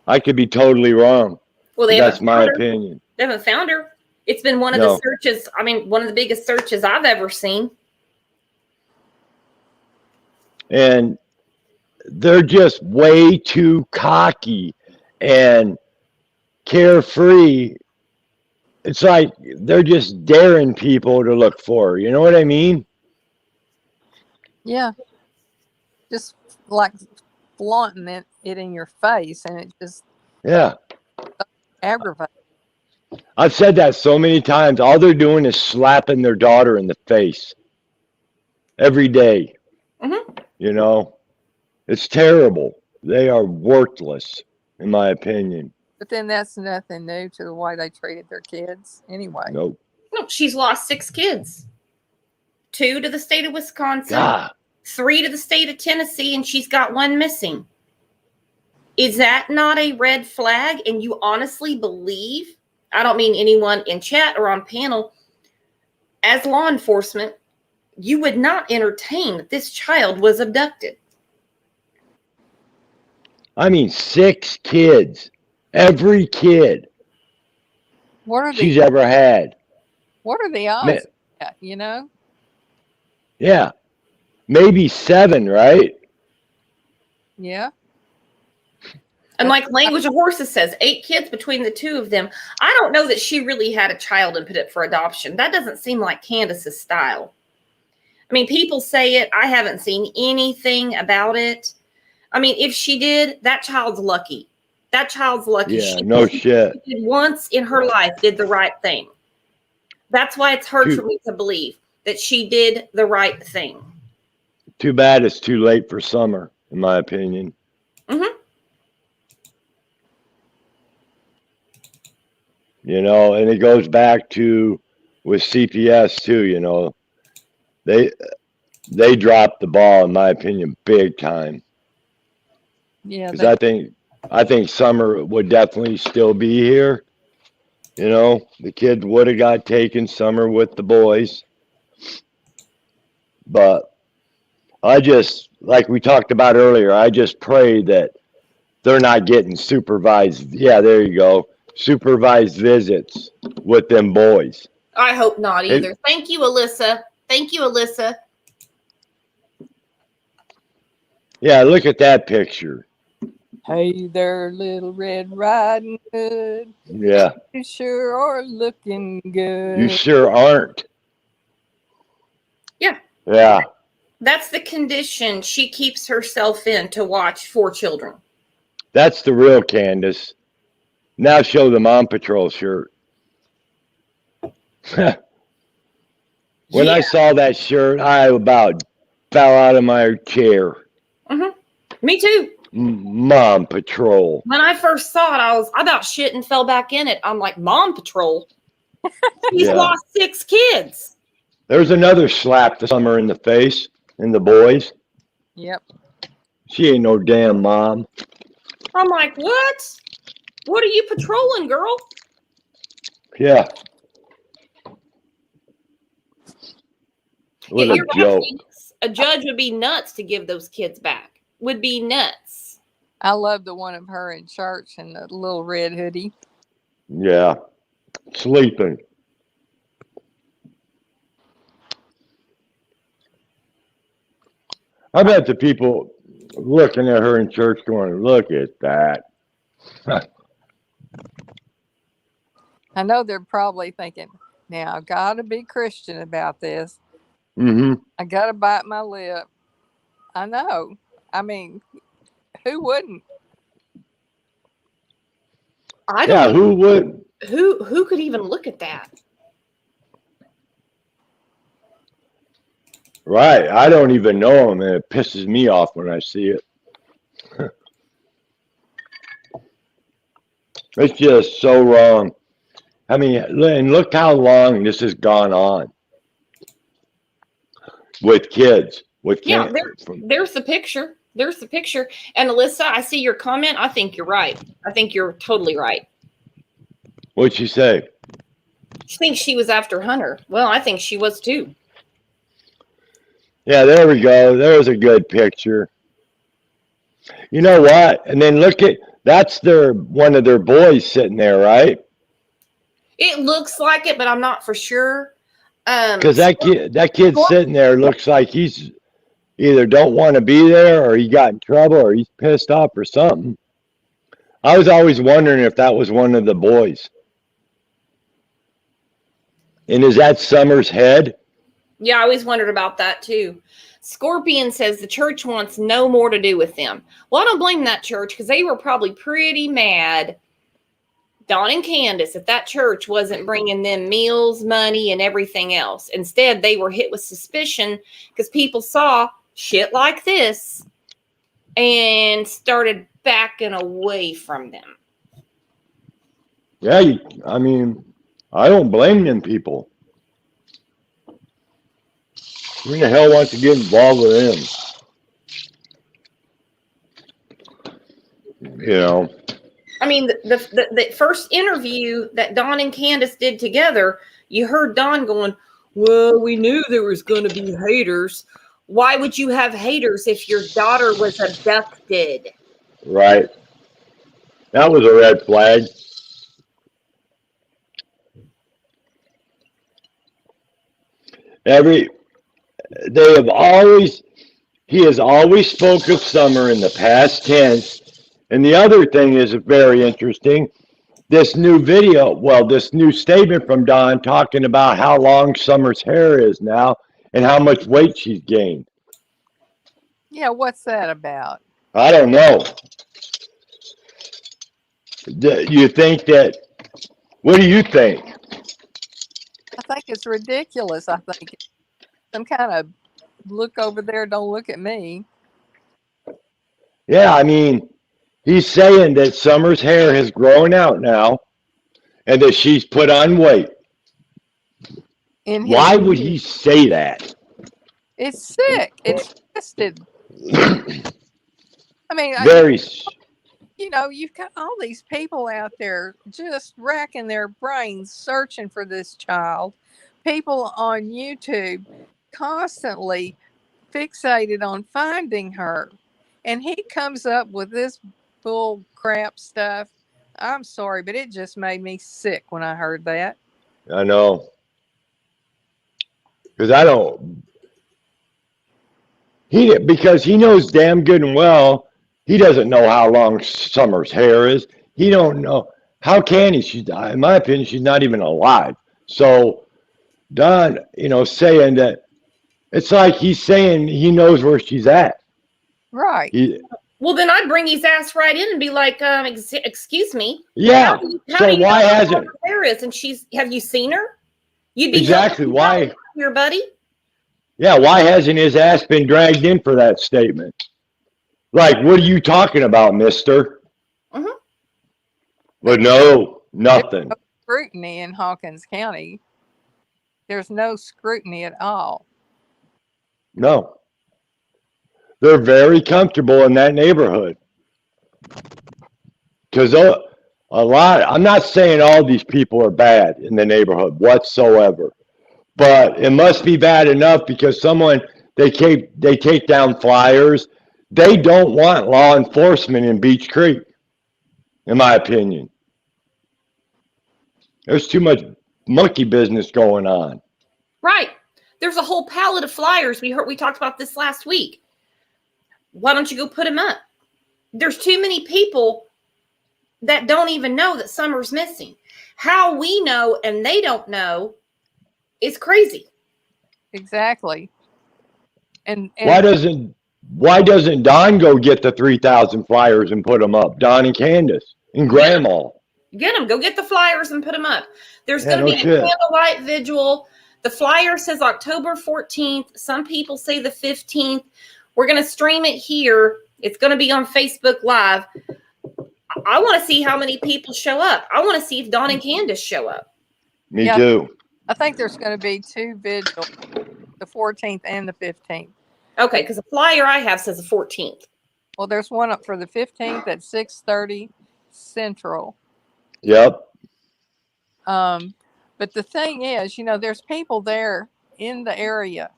[SPEAKER 2] I could be totally wrong.
[SPEAKER 1] Well,
[SPEAKER 2] that's my opinion.
[SPEAKER 1] They haven't found her. It's been one of the searches. I mean, one of the biggest searches I've ever seen.
[SPEAKER 2] And they're just way too cocky and carefree. It's like they're just daring people to look for her. You know what I mean?
[SPEAKER 14] Yeah. Just like flaunting it in your face, and it just aggravates.
[SPEAKER 2] I've said that so many times. All they're doing is slapping their daughter in the face every day.
[SPEAKER 1] Mm-hmm.
[SPEAKER 2] It's terrible. They are worthless, in my opinion.
[SPEAKER 14] But then that's nothing new to the way they treated their kids anyway.
[SPEAKER 2] Nope.
[SPEAKER 1] No, she's lost 6 kids. 2 to the state of Wisconsin, 3 to the state of Tennessee, and she's got 1 missing. Is that not a red flag? And you honestly believe, I don't mean anyone in chat or on panel, as law enforcement, you would not entertain that this child was abducted?
[SPEAKER 2] I mean, 6 kids. Every kid she's ever had.
[SPEAKER 14] What are the odds of that,
[SPEAKER 2] Yeah. Maybe 7, right?
[SPEAKER 14] Yeah.
[SPEAKER 1] And like Language of Horses says, 8 kids between the 2 of them. I don't know that she really had a child and put it for adoption. That doesn't seem like Candace's style. I mean, people say it. I haven't seen anything about it. I mean, if she did, that child's lucky. That child's lucky.
[SPEAKER 2] Yeah, no shit.
[SPEAKER 1] She did once in her life, did the right thing. That's why it's hard for me to believe that she did the right thing.
[SPEAKER 2] Too bad it's too late for Summer, in my opinion.
[SPEAKER 1] Mm-hmm.
[SPEAKER 2] And it goes back to with CPS too, they dropped the ball, in my opinion, big time.
[SPEAKER 14] Yeah.
[SPEAKER 2] Because I think Summer would definitely still be here. The kid would have got taken, Summer with the boys. But I just, like we talked about earlier, I just pray that they're not getting supervised. Yeah, there you go. Supervised visits with them boys.
[SPEAKER 1] I hope not either. Thank you, Alyssa. Thank you, Alyssa.
[SPEAKER 2] Yeah, look at that picture.
[SPEAKER 14] Hey there, Little Red Riding Hood.
[SPEAKER 2] Yeah.
[SPEAKER 14] You sure are looking good.
[SPEAKER 2] You sure aren't.
[SPEAKER 1] Yeah.
[SPEAKER 2] Yeah.
[SPEAKER 1] That's the condition she keeps herself in to watch 4 children.
[SPEAKER 2] That's the real Candace. Now show the Mom Patrol shirt. When I saw that shirt, I about fell out of my chair.
[SPEAKER 1] Me too.
[SPEAKER 2] Mom Patrol.
[SPEAKER 1] When I first saw it, I about shit and fell back in it. I'm like, Mom Patrol? She's lost 6 kids.
[SPEAKER 2] There's another slap this summer in the face in the boys.
[SPEAKER 14] Yep.
[SPEAKER 2] She ain't no damn mom.
[SPEAKER 1] I'm like, what? What are you patrolling, girl?
[SPEAKER 2] Yeah. What a joke.
[SPEAKER 1] A judge would be nuts to give those kids back. Would be nuts.
[SPEAKER 14] I love the one of her in church in the little red hoodie.
[SPEAKER 2] Yeah. Sleeping. I bet the people looking at her in church going, look at that.
[SPEAKER 14] I know they're probably thinking, now I got to be Christian about this. I got to bite my lip. I know. I mean, who wouldn't?
[SPEAKER 2] Who would?
[SPEAKER 1] Who could even look at that?
[SPEAKER 2] Right. I don't even know him, and it pisses me off when I see it. It's just so wrong. I mean, and look how long this has gone on with kids.
[SPEAKER 1] There's the picture. There's the picture. And Alyssa, I see your comment. I think you're right. I think you're totally right.
[SPEAKER 2] What'd she say?
[SPEAKER 1] She thinks she was after Hunter. Well, I think she was too.
[SPEAKER 2] Yeah, there we go. There's a good picture. You know what? And then look at, that's one of their boys sitting there, right?
[SPEAKER 1] It looks like it, but I'm not for sure.
[SPEAKER 2] Because that kid sitting there looks like he's either don't want to be there, or he got in trouble, or he's pissed off or something. I was always wondering if that was one of the boys. And is that Summer's head?
[SPEAKER 1] Yeah, I always wondered about that too. Scorpion says the church wants no more to do with them. Well, I don't blame that church, because they were probably pretty mad, Don and Candace, if that church wasn't bringing them meals, money, and everything else. Instead, they were hit with suspicion because people saw shit like this and started backing away from them.
[SPEAKER 2] Yeah, I mean, I don't blame them people. Who in the hell wants to get involved with them? You know.
[SPEAKER 1] I mean, the first interview that Don and Candace did together, you heard Don going, well, we knew there was going to be haters. Why would you have haters if your daughter was abducted?
[SPEAKER 2] Right. That was a red flag. He has always spoke of Summer in the past tense. And the other thing is very interesting. This new statement from Don talking about how long Summer's hair is now and how much weight she's gained.
[SPEAKER 14] Yeah, what's that about?
[SPEAKER 2] I don't know. You think that, what do you think?
[SPEAKER 14] I think it's ridiculous. I think it's some kind of look over there, don't look at me.
[SPEAKER 2] Yeah, I mean, he's saying that Summer's hair has grown out now and that she's put on weight. Why would he say that?
[SPEAKER 14] It's sick. It's twisted. I mean, you've got all these people out there just racking their brains searching for this child. People on YouTube constantly fixated on finding her. And he comes up with this bull crap stuff. I'm sorry, but it just made me sick when I heard that.
[SPEAKER 2] I know. Because he knows damn good and well, he doesn't know how long Summer's hair is. He don't know. How can he? In my opinion, she's not even alive. So Don, saying that It's like he's saying he knows where she's at.
[SPEAKER 14] Right.
[SPEAKER 1] Well, then I'd bring his ass right in and be like, excuse me.
[SPEAKER 2] Yeah.
[SPEAKER 1] How
[SPEAKER 2] So
[SPEAKER 1] do you
[SPEAKER 2] why
[SPEAKER 1] know
[SPEAKER 2] hasn't?
[SPEAKER 1] where there is? And have you seen her? You'd be
[SPEAKER 2] Exactly. Why?
[SPEAKER 1] Here, buddy.
[SPEAKER 2] Yeah. Why hasn't his ass been dragged in for that statement? Like, what are you talking about, mister?
[SPEAKER 1] Mm-hmm.
[SPEAKER 2] But no, nothing.
[SPEAKER 14] There's no scrutiny in Hawkins County. There's no scrutiny at all.
[SPEAKER 2] No. They're very comfortable in that neighborhood. Because a lot, I'm not saying all these people are bad in the neighborhood whatsoever, but it must be bad enough because they take down flyers. They don't want law enforcement in Beach Creek, in my opinion. There's too much monkey business going on.
[SPEAKER 1] Right. There's a whole pallet of flyers. We talked about this last week. Why don't you go put them up? There's too many people that don't even know that Summer's missing. How we know and they don't know is crazy.
[SPEAKER 14] Exactly. And
[SPEAKER 2] why doesn't Don go get the 3,000 flyers and put them up? Don and Candace and Grandma.
[SPEAKER 1] Get them. Go get the flyers and put them up. There's going to be a
[SPEAKER 2] shit.
[SPEAKER 1] candlelight vigil. The flyer says October 14th. Some people say the 15th. We're going to stream it here. It's going to be on Facebook Live. I want to see how many people show up. I want to see if Don and Candace show up.
[SPEAKER 2] Me too.
[SPEAKER 14] I think there's going to be 2 vigils, the 14th and the 15th.
[SPEAKER 1] Okay, because the flyer I have says the 14th.
[SPEAKER 14] Well, there's one up for the 15th at 6:30 Central.
[SPEAKER 2] Yep.
[SPEAKER 14] But the thing is, there's people there in the area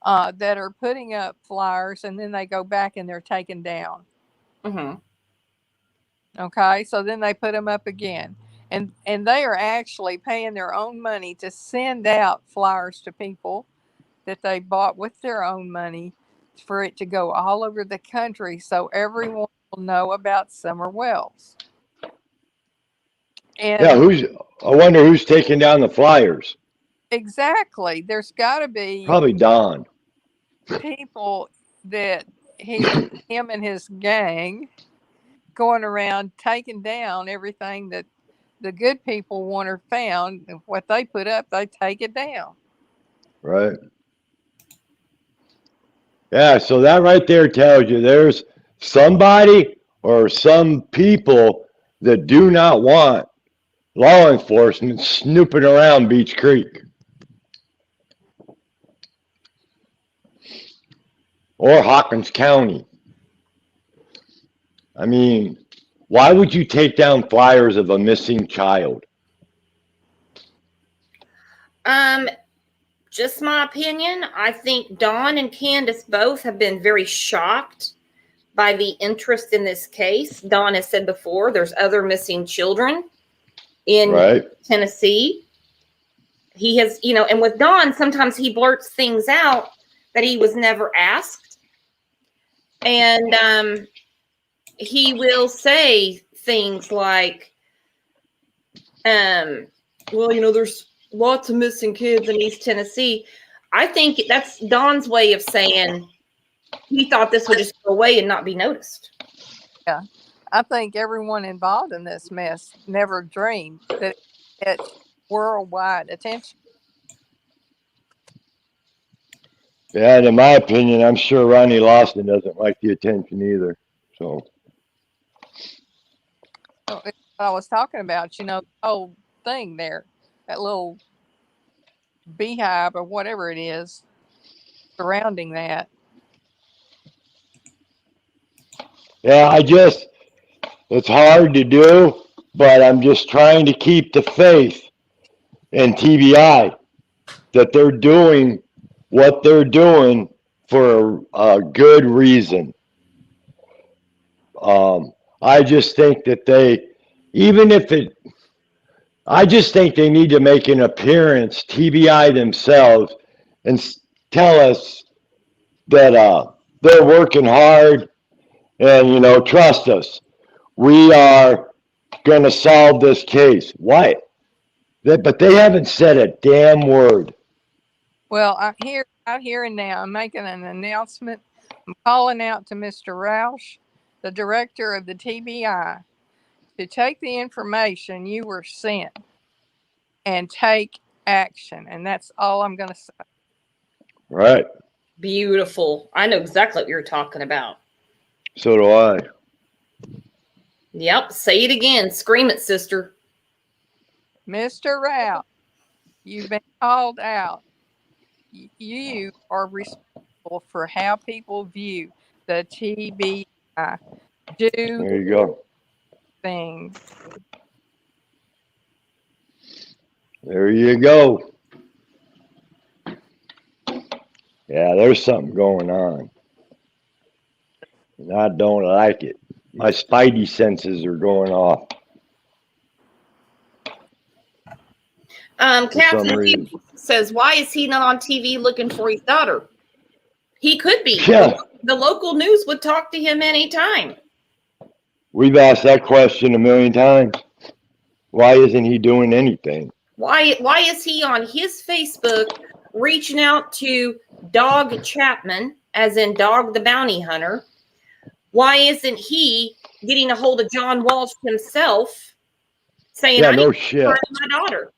[SPEAKER 14] that are putting up flyers, and then they go back and they're taken down.
[SPEAKER 1] Mm-hmm.
[SPEAKER 14] Okay, so then they put them up again, and they are actually paying their own money to send out flyers to people that they bought with their own money for it to go all over the country, so everyone will know about Summer Wells. And
[SPEAKER 2] Yeah, I wonder who's taking down the flyers.
[SPEAKER 14] Exactly. There's got to be
[SPEAKER 2] Probably Don.
[SPEAKER 14] people that him and his gang going around taking down everything that the good people want or found. And what they put up, they take it down.
[SPEAKER 2] Right. Yeah, so that right there tells you there's somebody or some people that do not want law enforcement snooping around Beach Creek. Or Hawkins County. I mean, why would you take down flyers of a missing child?
[SPEAKER 1] Just my opinion. I think Dawn and Candace both have been very shocked by the interest in this case. Dawn has said before, there's other missing children in Tennessee. He has, and with Dawn, sometimes he blurts things out that he was never asked. And he will say things like, well, there's lots of missing kids in East Tennessee. I think that's Don's way of saying he thought this would just go away and not be noticed.
[SPEAKER 14] Yeah. I think everyone involved in this mess never dreamed that it worldwide attention.
[SPEAKER 2] Yeah, and in my opinion, I'm sure Ronnie Lawson doesn't like the attention either. So
[SPEAKER 14] I was talking about, the whole thing there, that little beehive or whatever it is surrounding that.
[SPEAKER 2] yeah, it's hard to do, but I'm just trying to keep the faith in TBI that they're doing what they're doing for a good reason. I just think that I just think they need to make an appearance, TBI themselves, and tell us that they're working hard and, trust us. We are going to solve this case. Why? But they haven't said a damn word.
[SPEAKER 14] Well, here out here and now. I'm making an announcement. I'm calling out to Mr. Roush, the director of the TBI, to take the information you were sent and take action. And that's all I'm going to say.
[SPEAKER 2] Right.
[SPEAKER 1] Beautiful. I know exactly what you're talking about.
[SPEAKER 2] So do I.
[SPEAKER 1] Yep. Say it again. Scream it, sister.
[SPEAKER 14] Mr. Roush, you've been called out. You are responsible for how people view the TBI. Do
[SPEAKER 2] There you go.
[SPEAKER 14] things.
[SPEAKER 2] There you go. Yeah, there's something going on. And I don't like it. My spidey senses are going off.
[SPEAKER 1] Captain says, why is he not on TV looking for his daughter? He could be.
[SPEAKER 2] Yeah.
[SPEAKER 1] The local news would talk to him anytime.
[SPEAKER 2] We've asked that question a million times. Why isn't he doing anything?
[SPEAKER 1] Why is he on his Facebook reaching out to Dog Chapman, as in Dog the Bounty Hunter? Why isn't he getting a hold of John Walsh himself saying,
[SPEAKER 2] Yeah,
[SPEAKER 1] I
[SPEAKER 2] no
[SPEAKER 1] need to
[SPEAKER 2] shit.
[SPEAKER 1] find my daughter?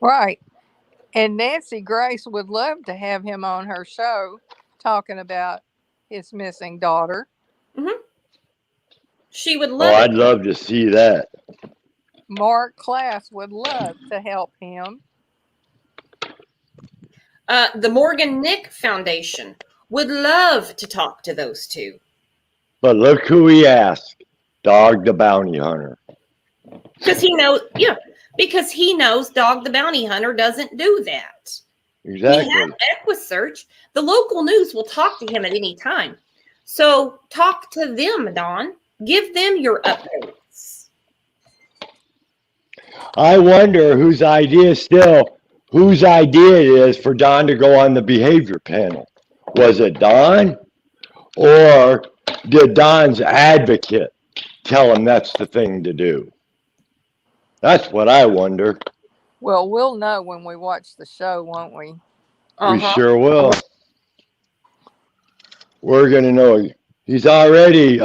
[SPEAKER 14] Right. And Nancy Grace would love to have him on her show talking about his missing daughter.
[SPEAKER 1] Mm-hmm. She would
[SPEAKER 2] Oh,
[SPEAKER 1] love
[SPEAKER 2] I'd
[SPEAKER 1] it.
[SPEAKER 2] love to see that.
[SPEAKER 14] Mark Class would love to help him.
[SPEAKER 1] The Morgan Nick Foundation would love to talk to those two.
[SPEAKER 2] But look who he asked. Dog the Bounty Hunter.
[SPEAKER 1] Because he knows, because he knows Dog the Bounty Hunter doesn't do that.
[SPEAKER 2] Exactly.
[SPEAKER 1] He has EquiSearch. The local news will talk to him at any time. So talk to them, Don. Give them your updates.
[SPEAKER 2] I wonder whose idea it is for Don to go on the behavior panel. Was it Don? Or did Don's advocate tell him that's the thing to do? That's what I wonder.
[SPEAKER 14] Well, we'll know when we watch the show, won't we?
[SPEAKER 2] We sure will. We're going to know. He's already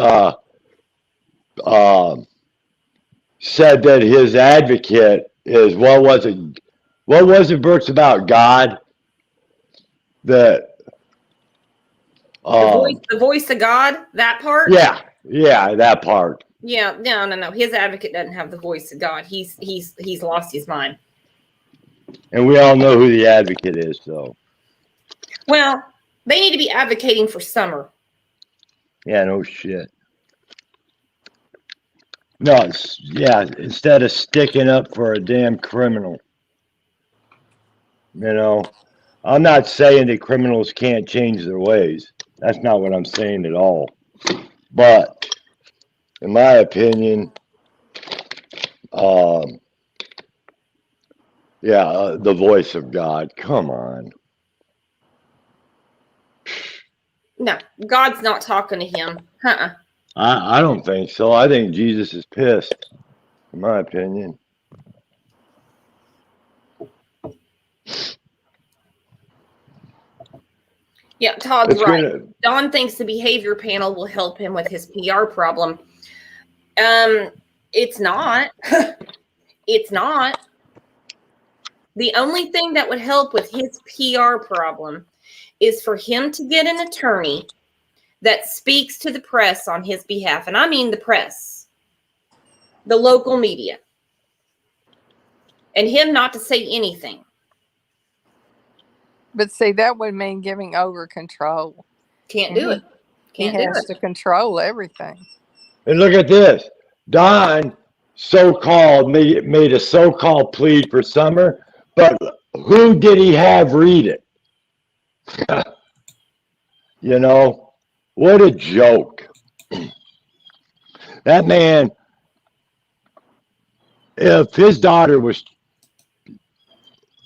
[SPEAKER 2] said that his advocate is, what was it, Brooks, about God? That
[SPEAKER 1] The voice of God, that part?
[SPEAKER 2] Yeah, that part.
[SPEAKER 1] Yeah, no. His advocate doesn't have the voice of God. He's lost his mind.
[SPEAKER 2] And we all know who the advocate is, so.
[SPEAKER 1] Well, they need to be advocating for Summer.
[SPEAKER 2] Yeah, no shit. No, instead of sticking up for a damn criminal. You know, I'm not saying that criminals can't change their ways. That's not what I'm saying at all. But, in my opinion, the voice of God, come on.
[SPEAKER 1] No, God's not talking to him.
[SPEAKER 2] I don't think so. I think Jesus is pissed, in my opinion.
[SPEAKER 1] Yeah, Todd's right. Don thinks the behavior panel will help him with his PR problem. It's not. It's not. The only thing that would help with his PR problem is for him to get an attorney that speaks to the press on his behalf. And I mean the press, the local media, and him not to say anything.
[SPEAKER 14] But see, that would mean giving over control.
[SPEAKER 1] Can't do it.
[SPEAKER 14] He has to control everything.
[SPEAKER 2] And look at this. Don made a so-called plea for Summer, but who did he have read it? You know, what a joke. That man, if his daughter was,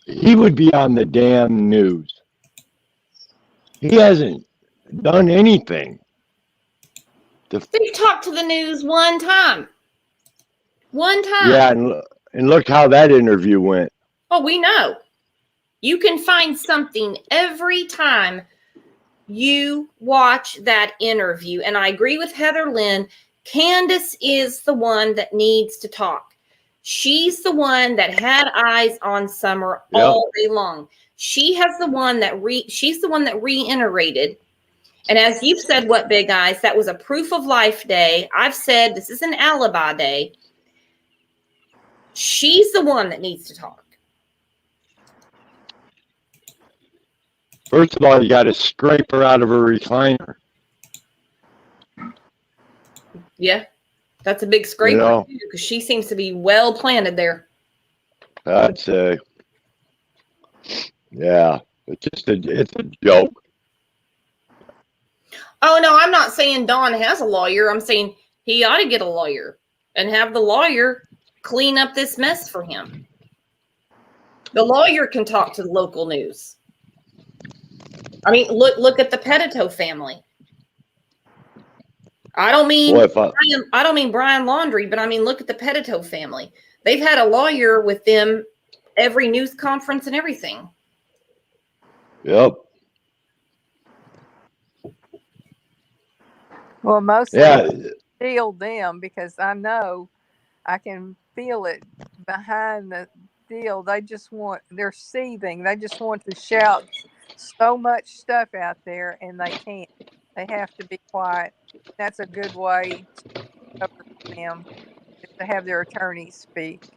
[SPEAKER 2] he would be on the damn news. He hasn't done anything.
[SPEAKER 1] They talked to the news one time. One time.
[SPEAKER 2] Yeah, and look how that interview went.
[SPEAKER 1] Oh, we know. You can find something every time you watch that interview. And I agree with Heather Lynn. Candace is the one that needs to talk. She's the one that had eyes on Summer all day long. She's the one that reiterated. And as you've said, what, Big Eyes, that was a proof of life day. I've said this is an alibi day. She's the one that needs to talk.
[SPEAKER 2] First of all, you got to scrape her out of her recliner.
[SPEAKER 1] Yeah, that's a big scraper too, because she seems to be well planted there.
[SPEAKER 2] I'd say, yeah, it's a joke.
[SPEAKER 1] Oh no, I'm not saying Don has a lawyer. I'm saying he ought to get a lawyer and have the lawyer clean up this mess for him. The lawyer can talk to the local news. I mean, look at the Petito family. I don't mean Brian Laundrie, but I mean, look at the Petito family. They've had a lawyer with them every news conference and everything.
[SPEAKER 2] Yep.
[SPEAKER 14] Well, most of them steal them because I know I can feel it behind the deal. They're seething. They just want to shout so much stuff out there and they can't. They have to be quiet. That's a good way to cover them, is to have their attorneys speak.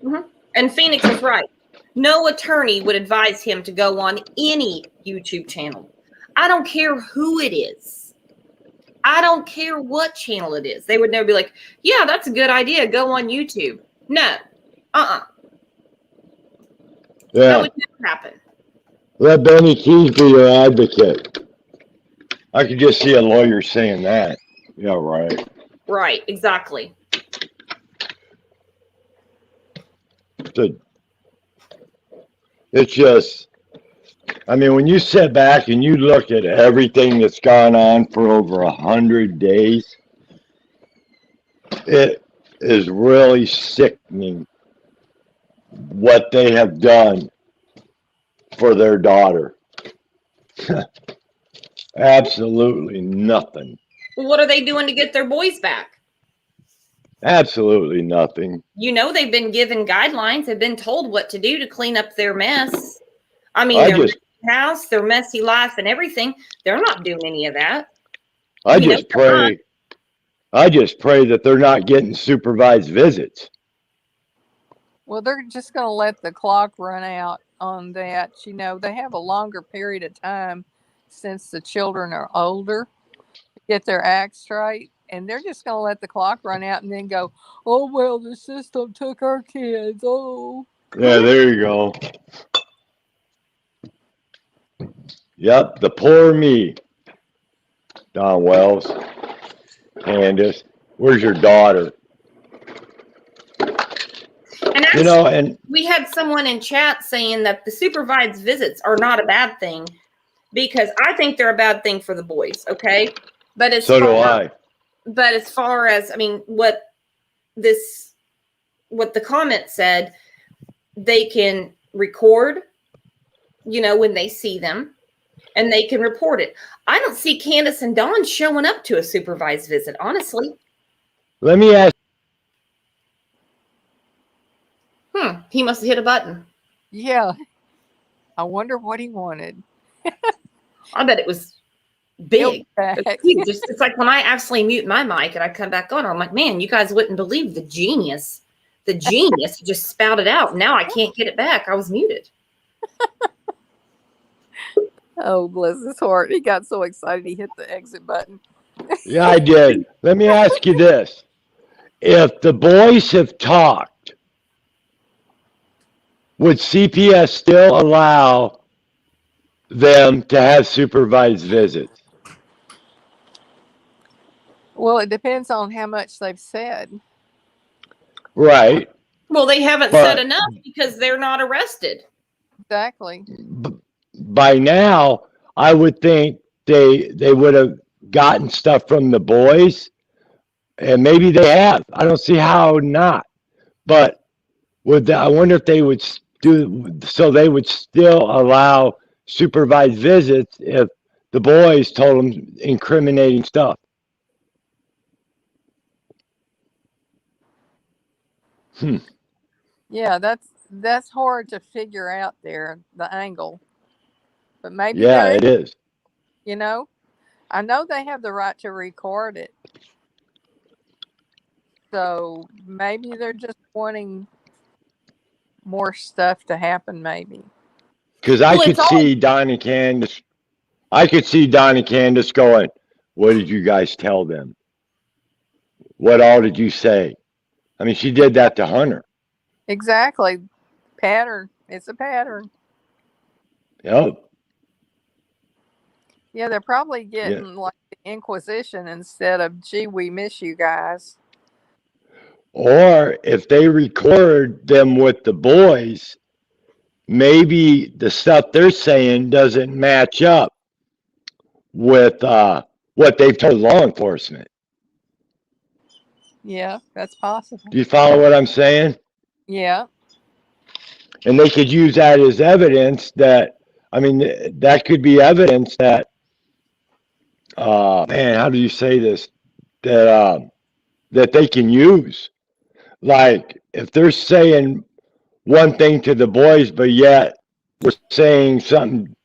[SPEAKER 1] Mm-hmm. And Phoenix is right. No attorney would advise him to go on any YouTube channel. I don't care who it is. I don't care what channel it is. They would never be like, yeah, that's a good idea. Go on YouTube. No. Yeah. That would never happen.
[SPEAKER 2] Let Benny Keys be your advocate. I could just see a lawyer saying that. Yeah, right.
[SPEAKER 1] Right, exactly.
[SPEAKER 2] It's just, I mean, when you sit back and you look at everything that's gone on for over 100 days, it is really sickening what they have done for their daughter. Absolutely nothing.
[SPEAKER 1] What are they doing to get their boys back?
[SPEAKER 2] Absolutely nothing.
[SPEAKER 1] You know, they've been given guidelines. They've been told what to do to clean up their mess. I mean, their messy house, their messy life and everything. They're not doing any of that.
[SPEAKER 2] I just pray that they're not getting supervised visits.
[SPEAKER 14] Well, they're just going to let the clock run out on that. You know, they have a longer period of time since the children are older to get their act straight. And they're just going to let the clock run out and then go, oh, well, the system took our kids. Oh.
[SPEAKER 2] Yeah, there you go. Yep, the poor me. Don Wells. Candace, where's your daughter?
[SPEAKER 1] And actually, we had someone in chat saying that the supervised visits are not a bad thing, because I think they're a bad thing for the boys, okay? But as
[SPEAKER 2] so do I.
[SPEAKER 1] But as far as, I mean, what the comment said, they can record, you know, when they see them, and they can report it. I don't see Candace and Dawn showing up to a supervised visit, honestly.
[SPEAKER 2] Let me ask.
[SPEAKER 1] He must have hit a button.
[SPEAKER 14] Yeah. I wonder what he wanted.
[SPEAKER 1] I bet it was big. It's like when I actually mute my mic and I come back on, I'm like, man, you guys wouldn't believe the genius. The genius just spouted out. Now I can't get it back. I was muted.
[SPEAKER 14] Oh, bless his heart. He got so excited he hit the exit button.
[SPEAKER 2] Yeah, I did. Let me ask you this. If the boys have talked, would CPS still allow them to have supervised visits?
[SPEAKER 14] Well, it depends on how much they've said.
[SPEAKER 2] Right.
[SPEAKER 1] Well, they haven't said enough because they're not arrested.
[SPEAKER 14] Exactly.
[SPEAKER 2] By now, I would think they would have gotten stuff from the boys, and maybe they have. I don't see how not. But I wonder if they would so they would still allow supervised visits if the boys told them incriminating stuff.
[SPEAKER 14] Yeah, that's hard to figure out there, the angle. But maybe
[SPEAKER 2] Yeah,
[SPEAKER 14] there is,
[SPEAKER 2] it is.
[SPEAKER 14] you know. I know they have the right to record it. So maybe they're just wanting more stuff to happen, maybe.
[SPEAKER 2] Because I could see Don and Candace. I could see Don and Candace going, "What did you guys tell them? What all did you say?" I mean, she did that to Hunter.
[SPEAKER 14] Exactly. Pattern. It's a pattern.
[SPEAKER 2] Yep.
[SPEAKER 14] Yeah, they're probably getting like the Inquisition instead of, gee, we miss you guys.
[SPEAKER 2] Or if they record them with the boys, maybe the stuff they're saying doesn't match up with what they've told law enforcement.
[SPEAKER 14] Yeah, that's possible.
[SPEAKER 2] Do you follow what I'm saying?
[SPEAKER 14] Yeah.
[SPEAKER 2] And they could use that as evidence that, I mean, that could be evidence that, man, how do you say this? That they can use. Like, if they're saying one thing to the boys, but yet we're saying something.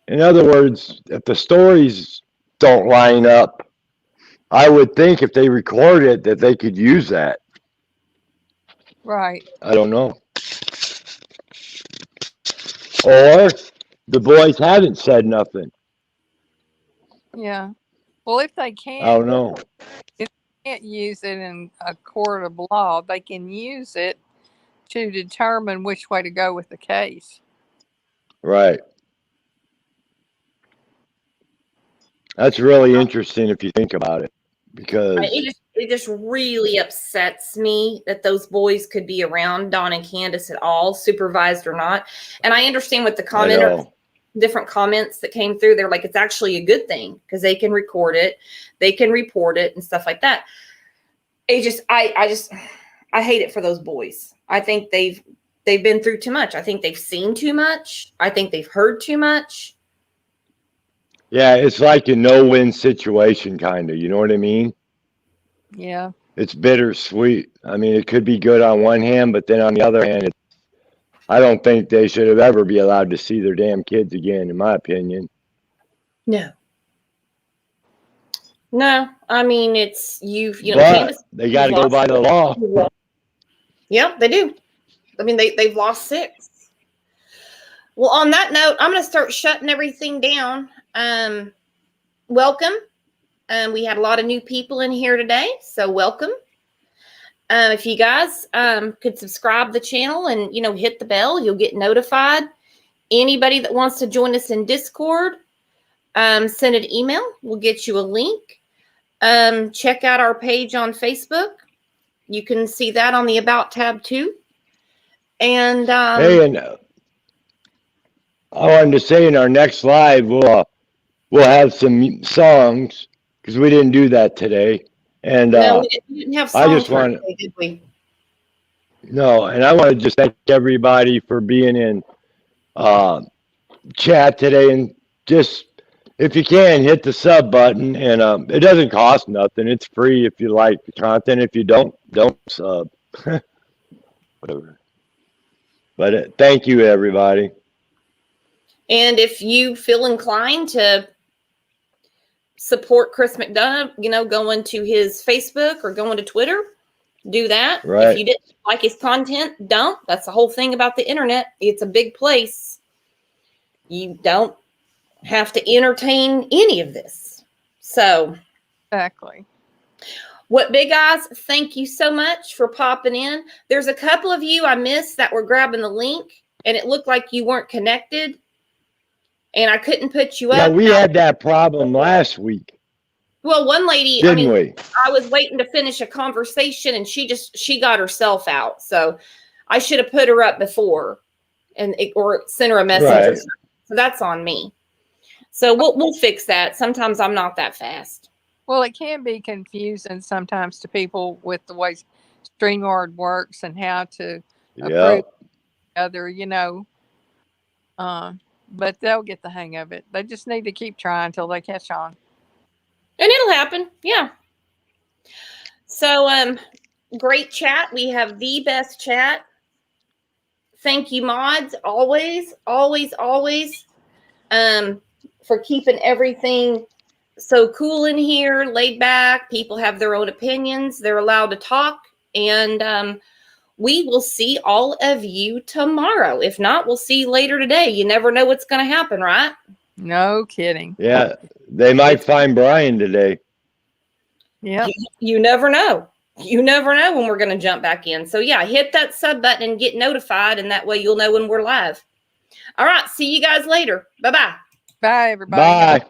[SPEAKER 2] In other words, if the stories don't line up, I would think if they record it that they could use that.
[SPEAKER 14] Right.
[SPEAKER 2] I don't know. Or the boys haven't said nothing.
[SPEAKER 14] Yeah. Well, if they can't,
[SPEAKER 2] I don't know.
[SPEAKER 14] if they can't use it in a court of law, they can use it to determine which way to go with the case.
[SPEAKER 2] Right. That's really interesting if you think about it, because
[SPEAKER 1] it just really upsets me that those boys could be around Don and Candace at all, supervised or not. And I understand what the commenter, different comments that came through. They're like, it's actually a good thing because they can record it, they can report it, and stuff like that. I hate it for those boys. I think they've been through too much. I think they've seen too much. I think they've heard too much.
[SPEAKER 2] yeah, it's like a no-win situation, kind of. You know what I mean?
[SPEAKER 14] Yeah.
[SPEAKER 2] It's bittersweet. I mean, it could be good on one hand, but then on the other hand, I don't think they should have ever be allowed to see their damn kids again, in my opinion.
[SPEAKER 1] No. No, I mean, it's you know,
[SPEAKER 2] but
[SPEAKER 1] Candace,
[SPEAKER 2] they got to go by the law.
[SPEAKER 1] Yeah, they do. I mean, they've lost 6. Well, on that note, I'm going to start shutting everything down. Welcome. We had a lot of new people in here today, so welcome. If you guys could subscribe the channel and, you know, hit the bell, you'll get notified. Anybody that wants to join us in Discord, send an email. We'll get you a link. Check out our page on Facebook. You can see that on the About tab too. And
[SPEAKER 2] hey, and I wanted to say in our next live, we'll have some songs because we didn't do that today. And
[SPEAKER 1] no, we didn't have songs.
[SPEAKER 2] I just want
[SPEAKER 1] today, did we?
[SPEAKER 2] No, and I want to just thank everybody for being in chat today, and just if you can hit the sub button, and it doesn't cost nothing. It's free if you like the content. If you don't sub. Whatever. But thank you, everybody.
[SPEAKER 1] And if you feel inclined to support Chris McDonough, you know, going to his Facebook or going to Twitter, do that.
[SPEAKER 2] Right.
[SPEAKER 1] If you didn't like his content, don't. That's the whole thing about the internet. It's a big place. You don't have to entertain any of this. So,
[SPEAKER 14] exactly.
[SPEAKER 1] What Big Eyes, thank you so much for popping in. There's a couple of you I missed that were grabbing the link, and it looked like you weren't connected, and I couldn't put you up.
[SPEAKER 2] Yeah, we had that problem last week.
[SPEAKER 1] Well, one lady,
[SPEAKER 2] Didn't we?
[SPEAKER 1] I was waiting to finish a conversation, and she got herself out. So I should have put her up before, or sent her a message.
[SPEAKER 2] Right.
[SPEAKER 1] So that's on me. So we'll fix that. Sometimes I'm not that fast.
[SPEAKER 14] Well, it can be confusing sometimes to people with the way StreamYard works and how to approve other, but they'll get the hang of it. They just need to keep trying until they catch on.
[SPEAKER 1] And it'll happen. Yeah. So, great chat. We have the best chat. Thank you, mods. Always, always, always, for keeping everything so cool in here, laid back. People have their own opinions. They're allowed to talk. And we will see all of you tomorrow. If not, we'll see you later today. You never know what's going to happen, right?
[SPEAKER 14] No kidding.
[SPEAKER 2] Yeah, they might find Brian today.
[SPEAKER 14] Yeah.
[SPEAKER 1] You never know. You never know when we're going to jump back in. So yeah, hit that sub button and get notified, and that way you'll know when we're live. All right. See you guys later. Bye-bye.
[SPEAKER 14] Bye, everybody.
[SPEAKER 2] Bye.